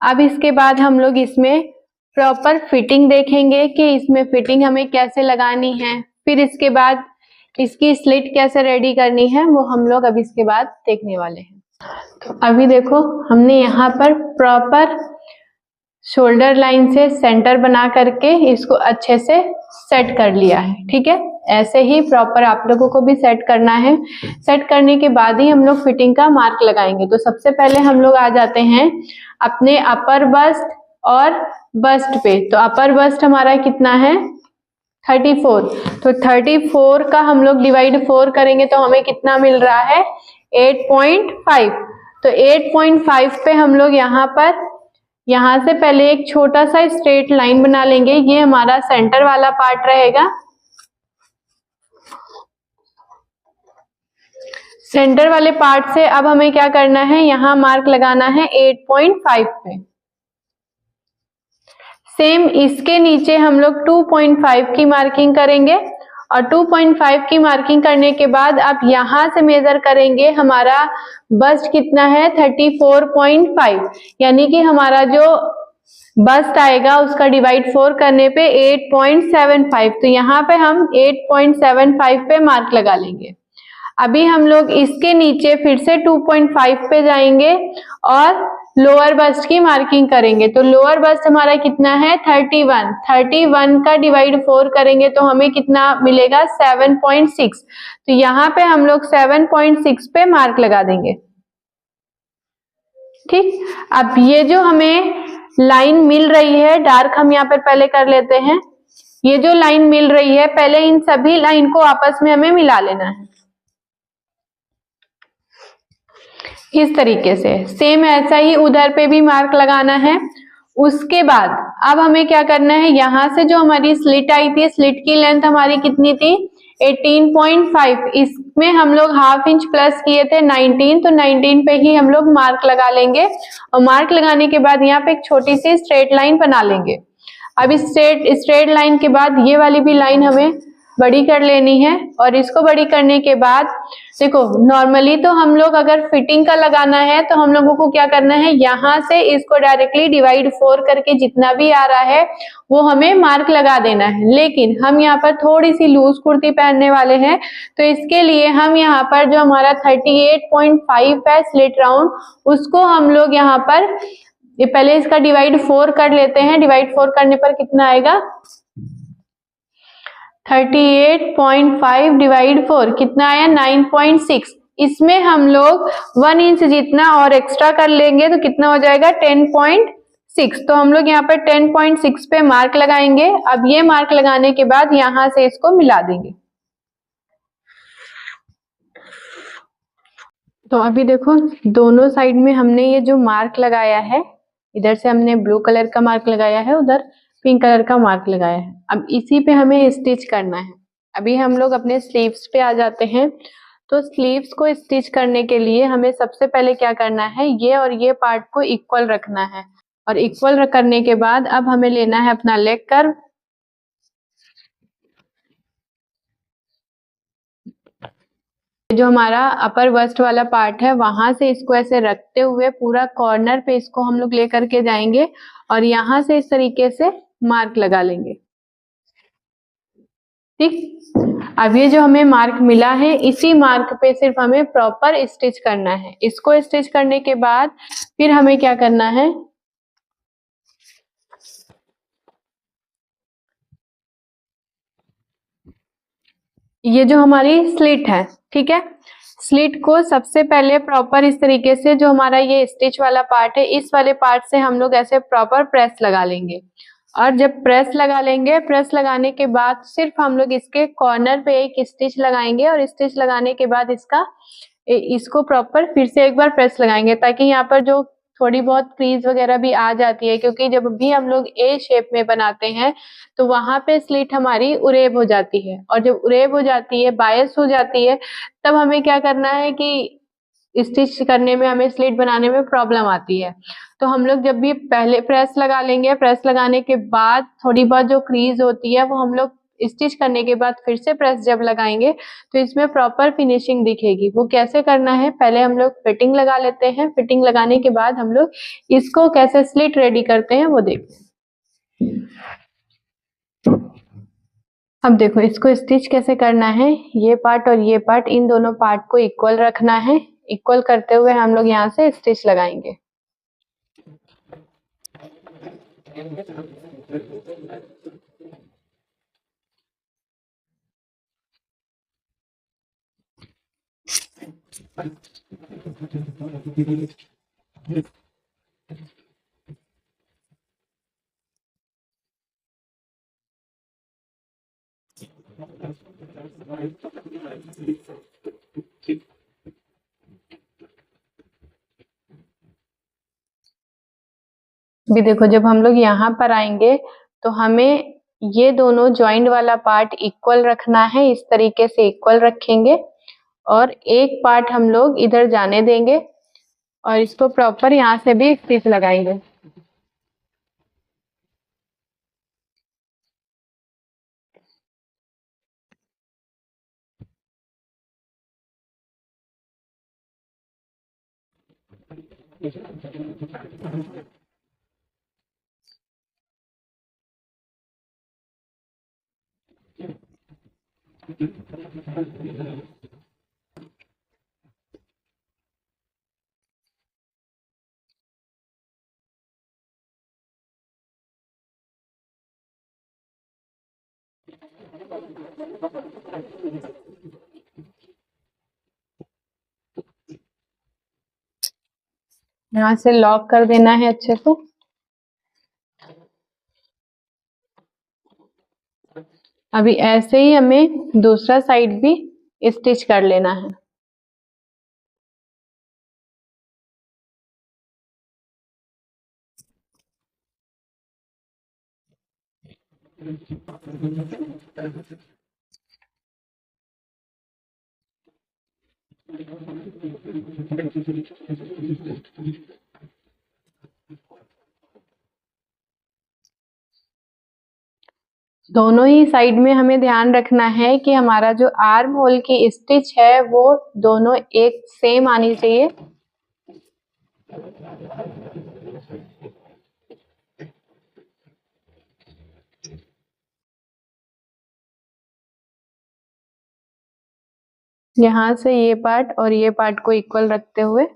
अब इसके बाद हम लोग इसमें प्रॉपर फिटिंग देखेंगे कि इसमें फिटिंग हमें कैसे लगानी है, फिर इसके बाद इसकी स्लिट कैसे रेडी करनी है, वो हम लोग अब इसके बाद देखने वाले हैं। तो अभी देखो हमने यहाँ पर प्रॉपर शोल्डर लाइन से सेंटर बना करके इसको अच्छे से सेट कर लिया है। ठीक है, ऐसे ही प्रॉपर आप लोगों को भी सेट करना है। सेट करने के बाद ही हम लोग फिटिंग का मार्क लगाएंगे। तो सबसे पहले हम लोग आ जाते हैं अपने अपर बस्ट और बस्ट पे। तो अपर बस्ट हमारा कितना है 34। तो 34 का हम लोग डिवाइड 4 करेंगे तो हमें कितना मिल रहा है 8.5। तो 8.5 पे हम लोग यहाँ से पहले एक छोटा सा स्ट्रेट लाइन बना लेंगे। ये हमारा सेंटर वाला पार्ट रहेगा। सेंटर वाले पार्ट से अब हमें क्या करना है, यहाँ मार्क लगाना है 8.5 पे। सेम इसके नीचे हम लोग 2.5 की मार्किंग करेंगे और 2.5 की मार्किंग करने के बाद अब यहां से मेजर करेंगे हमारा बस्ट कितना है 34.5, यानी कि हमारा जो बस्ट आएगा उसका डिवाइड 4 करने पे 8.75। तो यहाँ पे हम 8.75 पे मार्क लगा लेंगे। अभी हम लोग इसके नीचे फिर से 2.5 पे जाएंगे और लोअर बस्ट की मार्किंग करेंगे। तो लोअर बस्ट हमारा कितना है 31। 31 का डिवाइड 4 करेंगे तो हमें कितना मिलेगा 7.6। तो यहाँ पे हम लोग 7.6 पे मार्क लगा देंगे। ठीक, अब ये जो हमें लाइन मिल रही है डार्क, हम यहाँ पर पहले कर लेते हैं। ये जो लाइन मिल रही है पहले इन सभी लाइन को आपस में हमें मिला लेना है इस तरीके से। सेम ऐसा ही उधर पे भी मार्क लगाना है। उसके बाद अब हमें क्या करना है, यहाँ से जो हमारी स्लिट आई थी, स्लिट की लेंथ हमारी कितनी थी 18.5। इसमें हम लोग हाफ इंच प्लस किए थे 19। तो 19 पे ही हम लोग मार्क लगा लेंगे और मार्क लगाने के बाद यहाँ पे एक छोटी सी स्ट्रेट लाइन बना लेंगे। अब इस स्ट्रेट लाइन के बाद ये वाली भी लाइन हमें बड़ी कर लेनी है और इसको बड़ी करने के बाद देखो नॉर्मली तो हम लोग अगर फिटिंग का लगाना है तो हम लोगों को क्या करना है, यहाँ से इसको डायरेक्टली डिवाइड 4 करके जितना भी आ रहा है वो हमें मार्क लगा देना है। लेकिन हम यहाँ पर थोड़ी सी लूज कुर्ती पहनने वाले हैं तो इसके लिए हम यहाँ पर जो हमारा 38.5 है स्लिट राउंड, उसको हम लोग यहाँ पर ये पहले इसका डिवाइड 4 कर लेते हैं। डिवाइड 4 करने पर कितना आएगा 38.5 डिवाइड 4 कितना आया 9.6। इसमें हम लोग 1 इंच जितना और एक्स्ट्रा कर लेंगे तो कितना हो जाएगा 10.6। तो हम लोग यहाँ पर 10.6 पे मार्क लगाएंगे। अब ये मार्क लगाने के बाद यहाँ से इसको मिला देंगे। तो अभी देखो दोनों साइड में हमने ये जो मार्क लगाया है, इधर से हमने ब्लू कलर का मार्क लगाया है, उधर पिंक कलर का मार्क लगाया है। अब इसी पे हमें स्टिच करना है। अभी हम लोग अपने स्लीव्स पे आ जाते हैं। तो स्लीव्स को स्टिच करने के लिए हमें सबसे पहले क्या करना है, ये और ये पार्ट को इक्वल रखना है और इक्वल करने के बाद अब हमें लेना है अपना लेग कर्व। जो हमारा अपर बस्ट वाला पार्ट है वहां से इसको ऐसे रखते हुए पूरा कॉर्नर पे इसको हम लोग लेकर के जाएंगे और यहाँ से इस तरीके से मार्क लगा लेंगे। ठीक, अब ये जो हमें मार्क मिला है इसी मार्क पे सिर्फ हमें प्रॉपर स्टिच करना है। इसको स्टिच करने के बाद फिर हमें क्या करना है, ये जो हमारी स्लिट है, ठीक है, स्लिट को सबसे पहले प्रॉपर इस तरीके से जो हमारा ये स्टिच वाला पार्ट है इस वाले पार्ट से हम लोग ऐसे प्रॉपर प्रेस लगा लेंगे। और जब प्रेस लगा लेंगे, प्रेस लगाने के बाद सिर्फ हम लोग इसके कॉर्नर पे एक स्टिच लगाएंगे और स्टिच लगाने के बाद इसको प्रॉपर फिर से एक बार प्रेस लगाएंगे ताकि यहाँ पर जो थोड़ी बहुत क्रीज वगैरह भी आ जाती है, क्योंकि जब भी हम लोग ए शेप में बनाते हैं तो वहां पे स्लिट हमारी उरेब हो जाती है और जब उरेब हो जाती है, बायस हो जाती है, तब हमें क्या करना है कि स्टिच करने में, हमें स्लिट बनाने में प्रॉब्लम आती है। तो हम लोग जब भी पहले प्रेस लगा लेंगे, प्रेस लगाने के बाद थोड़ी बहुत जो क्रीज होती है वो हम लोग स्टिच करने के बाद फिर से प्रेस जब लगाएंगे तो इसमें प्रॉपर फिनिशिंग दिखेगी। वो कैसे करना है, पहले हम लोग फिटिंग लगा लेते हैं, फिटिंग लगाने के बाद हम लोग इसको कैसे स्लिट रेडी करते हैं वो देखते हैं। अब देखो इसको स्टिच कैसे करना है, ये पार्ट और ये पार्ट, इन दोनों पार्ट को इक्वल रखना है। इक्वल करते हुए हम लोग यहाँ से स्टिच लगाएंगे। भी देखो जब हम लोग यहाँ पर आएंगे तो हमें ये दोनों जॉइंट वाला पार्ट इक्वल रखना है, इस तरीके से इक्वल रखेंगे और एक पार्ट हम लोग इधर जाने देंगे और इसको प्रॉपर यहाँ से भी स्टिच लगाएंगे। यहाँ से लॉक कर देना है अच्छे से। अभी ऐसे ही हमें दूसरा साइड भी स्टिच कर लेना है। दोनों ही साइड में हमें ध्यान रखना है कि हमारा जो आर्म होल की स्टिच है वो दोनों एक सेम आनी चाहिए। यहाँ से ये पार्ट और ये पार्ट को इक्वल रखते हुए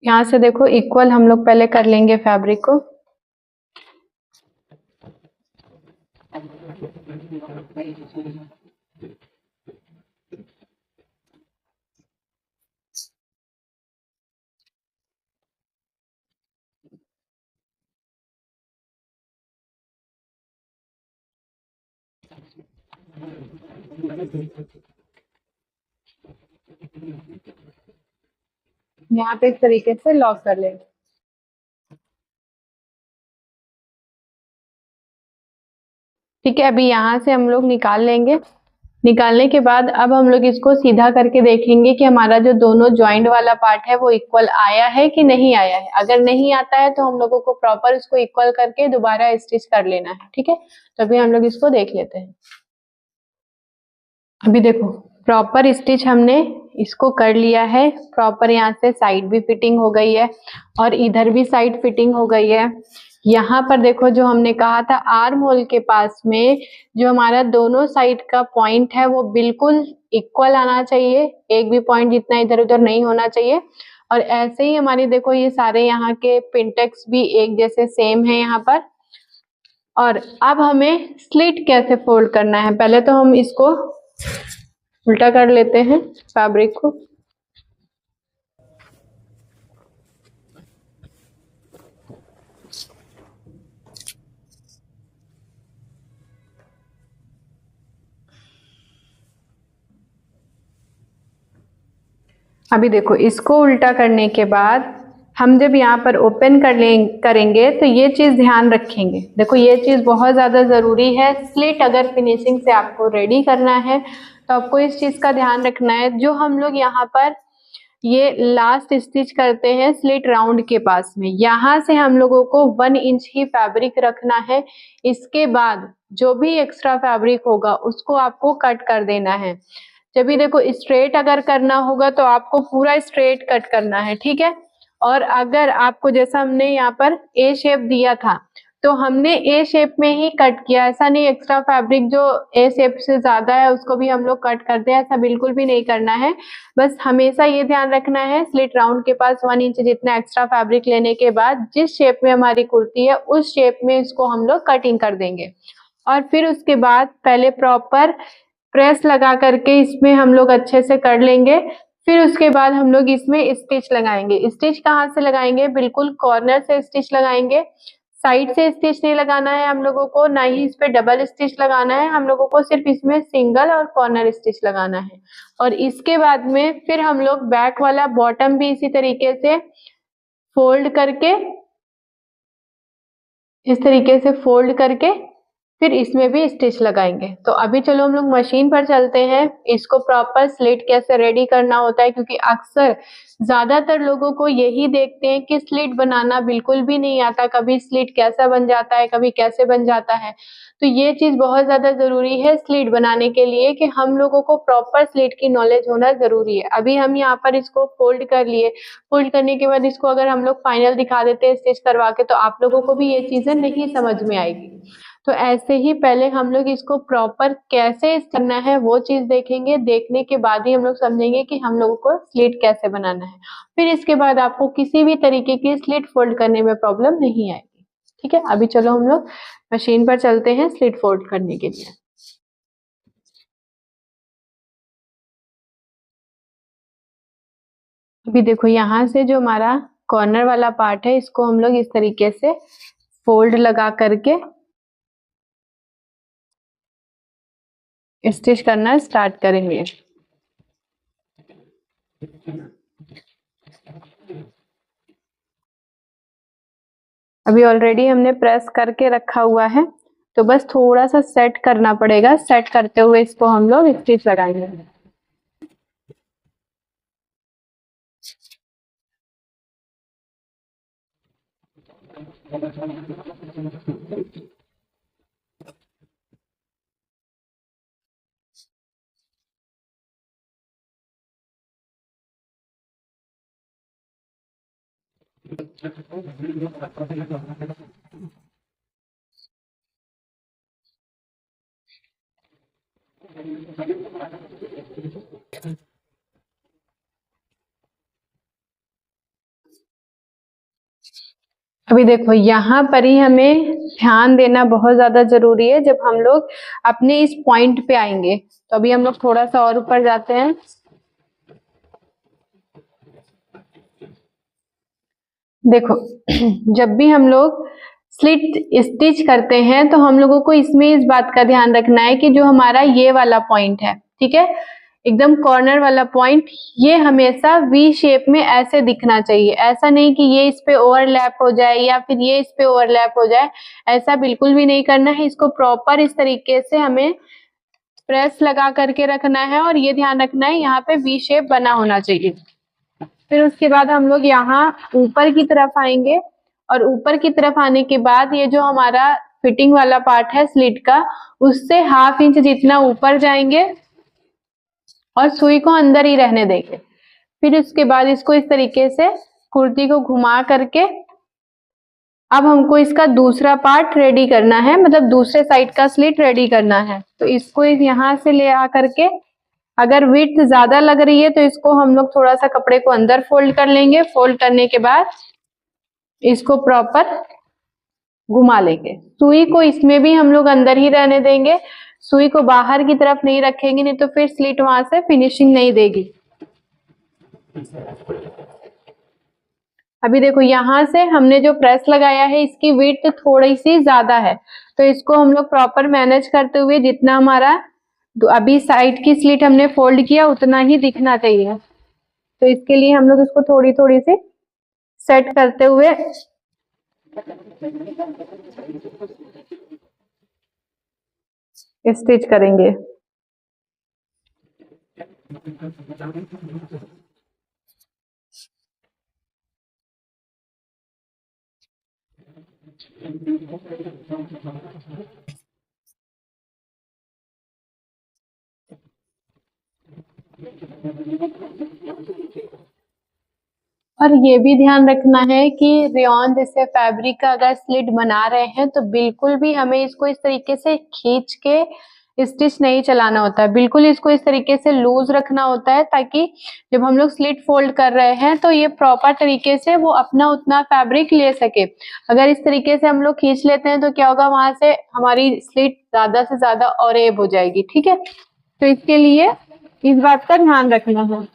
यहाँ से देखो इक्वल हम लोग पहले कर लेंगे फैब्रिक को। यहाँ पे इस तरीके से लॉक कर लेंगे। ठीक है, अभी यहाँ से हम लोग निकाल लेंगे निकालने के बाद अब हम लोग इसको सीधा करके देखेंगे कि हमारा जो दोनों जॉइंट वाला पार्ट है वो इक्वल आया है कि नहीं आया है। अगर नहीं आता है तो हम लोगों को प्रॉपर इसको इक्वल करके दोबारा स्टिच कर लेना है, ठीक है। तो अभी हम लोग इसको देख लेते हैं। अभी देखो प्रॉपर स्टिच हमने इसको कर लिया है, प्रॉपर यहाँ से साइड भी फिटिंग हो गई है और इधर भी साइड फिटिंग हो गई है। यहाँ पर देखो जो हमने कहा था आर्म होल के पास में जो हमारा दोनों साइड का पॉइंट है वो बिल्कुल इक्वल आना चाहिए, एक भी पॉइंट जितना इधर उधर नहीं होना चाहिए। और ऐसे ही हमारी देखो ये सारे यहाँ के पिनटेक्स भी एक जैसे सेम है यहाँ पर। और अब हमें स्लिट कैसे फोल्ड करना है, पहले तो हम इसको उल्टा कर लेते हैं फैब्रिक को। अभी देखो इसको उल्टा करने के बाद हम जब यहाँ पर ओपन करेंगे तो ये चीज ध्यान रखेंगे। देखो ये चीज बहुत ज्यादा जरूरी है। स्लिट अगर फिनिशिंग से आपको रेडी करना है तो आपको इस चीज का ध्यान रखना है। जो हम लोग यहाँ पर ये लास्ट स्टिच करते हैं स्लिट राउंड के पास में, यहाँ से हम लोगों को 1 इंच ही फैब्रिक रखना है। इसके बाद जो भी एक्स्ट्रा फैब्रिक होगा उसको आपको कट कर देना है। जब भी देखो स्ट्रेट अगर करना होगा तो आपको पूरा स्ट्रेट कट करना है, ठीक है। और अगर आपको जैसा हमने यहाँ पर ए शेप दिया था तो हमने ए शेप में ही कट किया, ऐसा नहीं एक्स्ट्रा फैब्रिक जो ए शेप से ज्यादा है उसको भी हम लोग कट करते हैं, ऐसा बिल्कुल भी नहीं करना है। बस हमेशा ये ध्यान रखना है स्लिट राउंड के पास 1 इंच जितना एक्स्ट्रा फैब्रिक लेने के बाद जिस शेप में हमारी कुर्ती है उस शेप में इसको हम लोग कटिंग कर देंगे। और फिर उसके बाद पहले प्रॉपर प्रेस लगा करके इसमें हम लोग अच्छे से कर लेंगे। फिर उसके बाद हम लोग इसमें स्टिच लगाएंगे। स्टिच कहाँ से लगाएंगे, बिल्कुल कॉर्नर से स्टिच लगाएंगे, साइड से स्टिच नहीं लगाना है हम लोगों को, ना ही इस पे डबल स्टिच लगाना है हम लोगों को, सिर्फ इसमें सिंगल और कॉर्नर स्टिच लगाना है। और इसके बाद में फिर हम लोग बैक वाला बॉटम भी इसी तरीके से फोल्ड करके, इस तरीके से फोल्ड करके फिर इसमें भी स्टिच लगाएंगे। तो अभी चलो हम लोग मशीन पर चलते हैं, इसको प्रॉपर स्लिट कैसे रेडी करना होता है, क्योंकि अक्सर ज्यादातर लोगों को यही देखते हैं कि स्लिट बनाना बिल्कुल भी नहीं आता, कभी स्लिट कैसा बन जाता है, कभी कैसे बन जाता है। तो ये चीज बहुत ज्यादा जरूरी है स्लिट बनाने के लिए कि हम लोगों को प्रॉपर स्लिट की नॉलेज होना जरूरी है। अभी हम यहाँ पर इसको फोल्ड कर लिए, फोल्ड करने के बाद इसको अगर हम लोग फाइनल दिखा देते हैं स्टिच करवा के तो आप लोगों को भी ये चीजें नहीं समझ में आएगी। तो ऐसे ही पहले हम लोग इसको प्रॉपर कैसे करना है वो चीज देखेंगे, देखने के बाद ही हम लोग समझेंगे कि हम लोगों को स्लिट कैसे बनाना है। फिर इसके बाद आपको किसी भी तरीके की स्लिट फोल्ड करने में प्रॉब्लम नहीं आएगी, ठीक है। अभी चलो हम लोग मशीन पर चलते हैं स्लिट फोल्ड करने के लिए। अभी देखो यहाँ से जो हमारा कॉर्नर वाला पार्ट है इसको हम लोग इस तरीके से फोल्ड लगा करके स्टिच करना स्टार्ट करेंगे। अभी ऑलरेडी हमने प्रेस करके रखा हुआ है तो बस थोड़ा सा सेट करना पड़ेगा, सेट करते हुए इसको हम लोग स्टिच लगाएंगे। अभी देखो यहाँ पर ही हमें ध्यान देना बहुत ज्यादा जरूरी है। जब हम लोग अपने इस पॉइंट पे आएंगे तो अभी हम लोग थोड़ा सा और ऊपर जाते हैं। देखो जब भी हम लोग स्लिट स्टिच करते हैं तो हम लोगों को इसमें इस बात का ध्यान रखना है कि जो हमारा ये वाला पॉइंट है, ठीक है, एकदम कॉर्नर वाला पॉइंट, ये हमेशा वी शेप में ऐसे दिखना चाहिए। ऐसा नहीं कि ये इस पे ओवरलैप हो जाए या फिर ये इस पे ओवरलैप हो जाए, ऐसा बिल्कुल भी नहीं करना है। इसको प्रॉपर इस तरीके से हमें प्रेस लगा करके रखना है और ये ध्यान रखना है यहाँ पे वी शेप बना होना चाहिए। फिर उसके बाद हम लोग यहाँ ऊपर की तरफ आएंगे और ऊपर की तरफ आने के बाद ये जो हमारा फिटिंग वाला पार्ट है स्लिट का, उससे 1/2 इंच जितना ऊपर जाएंगे और सुई को अंदर ही रहने देंगे। फिर उसके बाद इसको इस तरीके से कुर्ती को घुमा करके अब हमको इसका दूसरा पार्ट रेडी करना है, मतलब दूसरे साइड का स्लिट रेडी करना है। तो इसको यहाँ से ले आ करके, अगर विड्थ ज्यादा लग रही है तो इसको हम लोग थोड़ा सा कपड़े को अंदर फोल्ड कर लेंगे। फोल्ड करने के बाद इसको प्रॉपर घुमा लेंगे। सुई को इसमें भी हम लोग अंदर ही रहने देंगे, सुई को बाहर की तरफ नहीं रखेंगे, नहीं तो फिर स्लिट वहां से फिनिशिंग नहीं देगी। अभी देखो यहाँ से हमने जो प्रेस लगाया है इसकी विड्थ थोड़ी सी ज्यादा है, तो इसको हम लोग प्रॉपर मैनेज करते हुए जितना हमारा अभी साइड की स्लिट हमने फोल्ड किया उतना ही दिखना चाहिए। तो इसके लिए हम लोग इसको थोड़ी थोड़ी सी सेट करते हुए स्टिच करेंगे। और ये भी ध्यान रखना है कि रेयॉन जैसे फैब्रिक का अगर स्लिट बना रहे हैं तो बिल्कुल भी हमें इसको इस तरीके से खींच के स्टिच नहीं चलाना होता है, बिल्कुल इसको इस तरीके से लूज रखना होता है ताकि जब हम लोग स्लिट फोल्ड कर रहे हैं तो ये प्रॉपर तरीके से वो अपना उतना फैब्रिक ले सके। अगर इस तरीके से हम लोग खींच लेते हैं तो क्या होगा, वहां से हमारी स्लिट ज्यादा से ज्यादा और एब हो जाएगी। ठीक है, तो इसके लिए इस बात का ध्यान रखना है।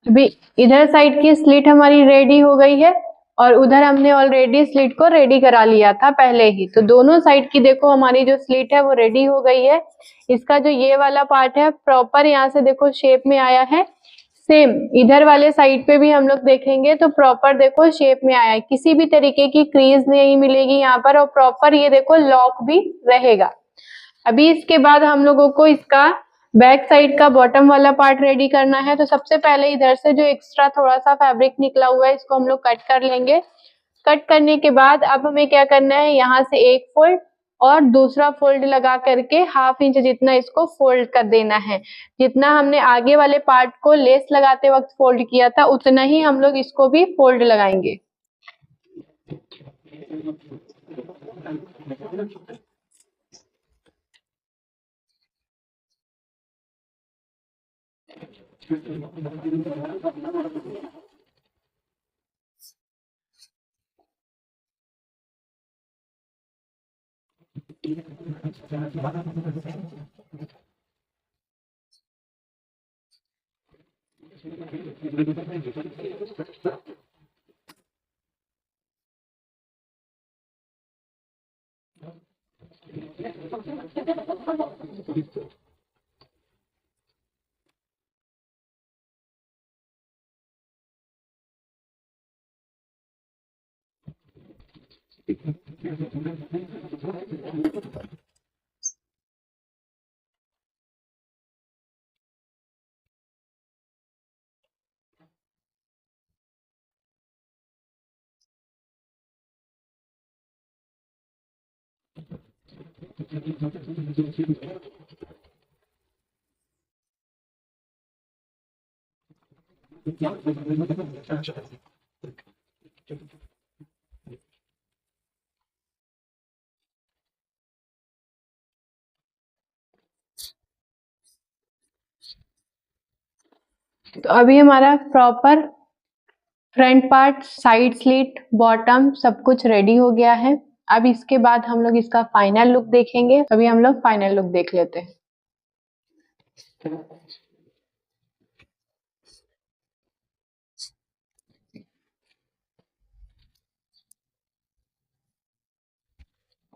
अभी इधर साइड की स्लिट हमारी रेडी हो गई है और उधर हमने ऑलरेडी स्लिट को रेडी करा लिया था पहले ही। तो दोनों साइड की देखो हमारी जो स्लिट है वो रेडी हो गई है। इसका जो ये वाला पार्ट है प्रॉपर यहाँ से देखो शेप में आया है। सेम इधर वाले साइड पे भी हम लोग देखेंगे तो प्रॉपर देखो शेप में आया है, किसी भी तरीके की क्रीज नहीं मिलेगी यहाँ पर और प्रॉपर ये देखो लॉक भी रहेगा। अभी इसके बाद हम लोगों को इसका बैक साइड का बॉटम वाला पार्ट रेडी करना है। तो सबसे पहले इधर से जो एक्स्ट्रा थोड़ा सा फैब्रिक निकला हुआ है इसको हम लोग कट कर लेंगे। कट करने के बाद अब हमें क्या करना है, यहाँ से एक फोल्ड और दूसरा फोल्ड लगा करके 1/2 इंच जितना इसको फोल्ड कर देना है। जितना हमने आगे वाले पार्ट को लेस लगाते वक्त फोल्ड किया था उतना ही हम लोग इसको भी फोल्ड लगाएंगे। तो अभी हमारा proper front part, side slit, bottom सब कुछ रेडी हो गया है। अब इसके बाद हम लोग इसका फाइनल लुक देखेंगे। अभी हम लोग फाइनल लुक देख लेते हैं।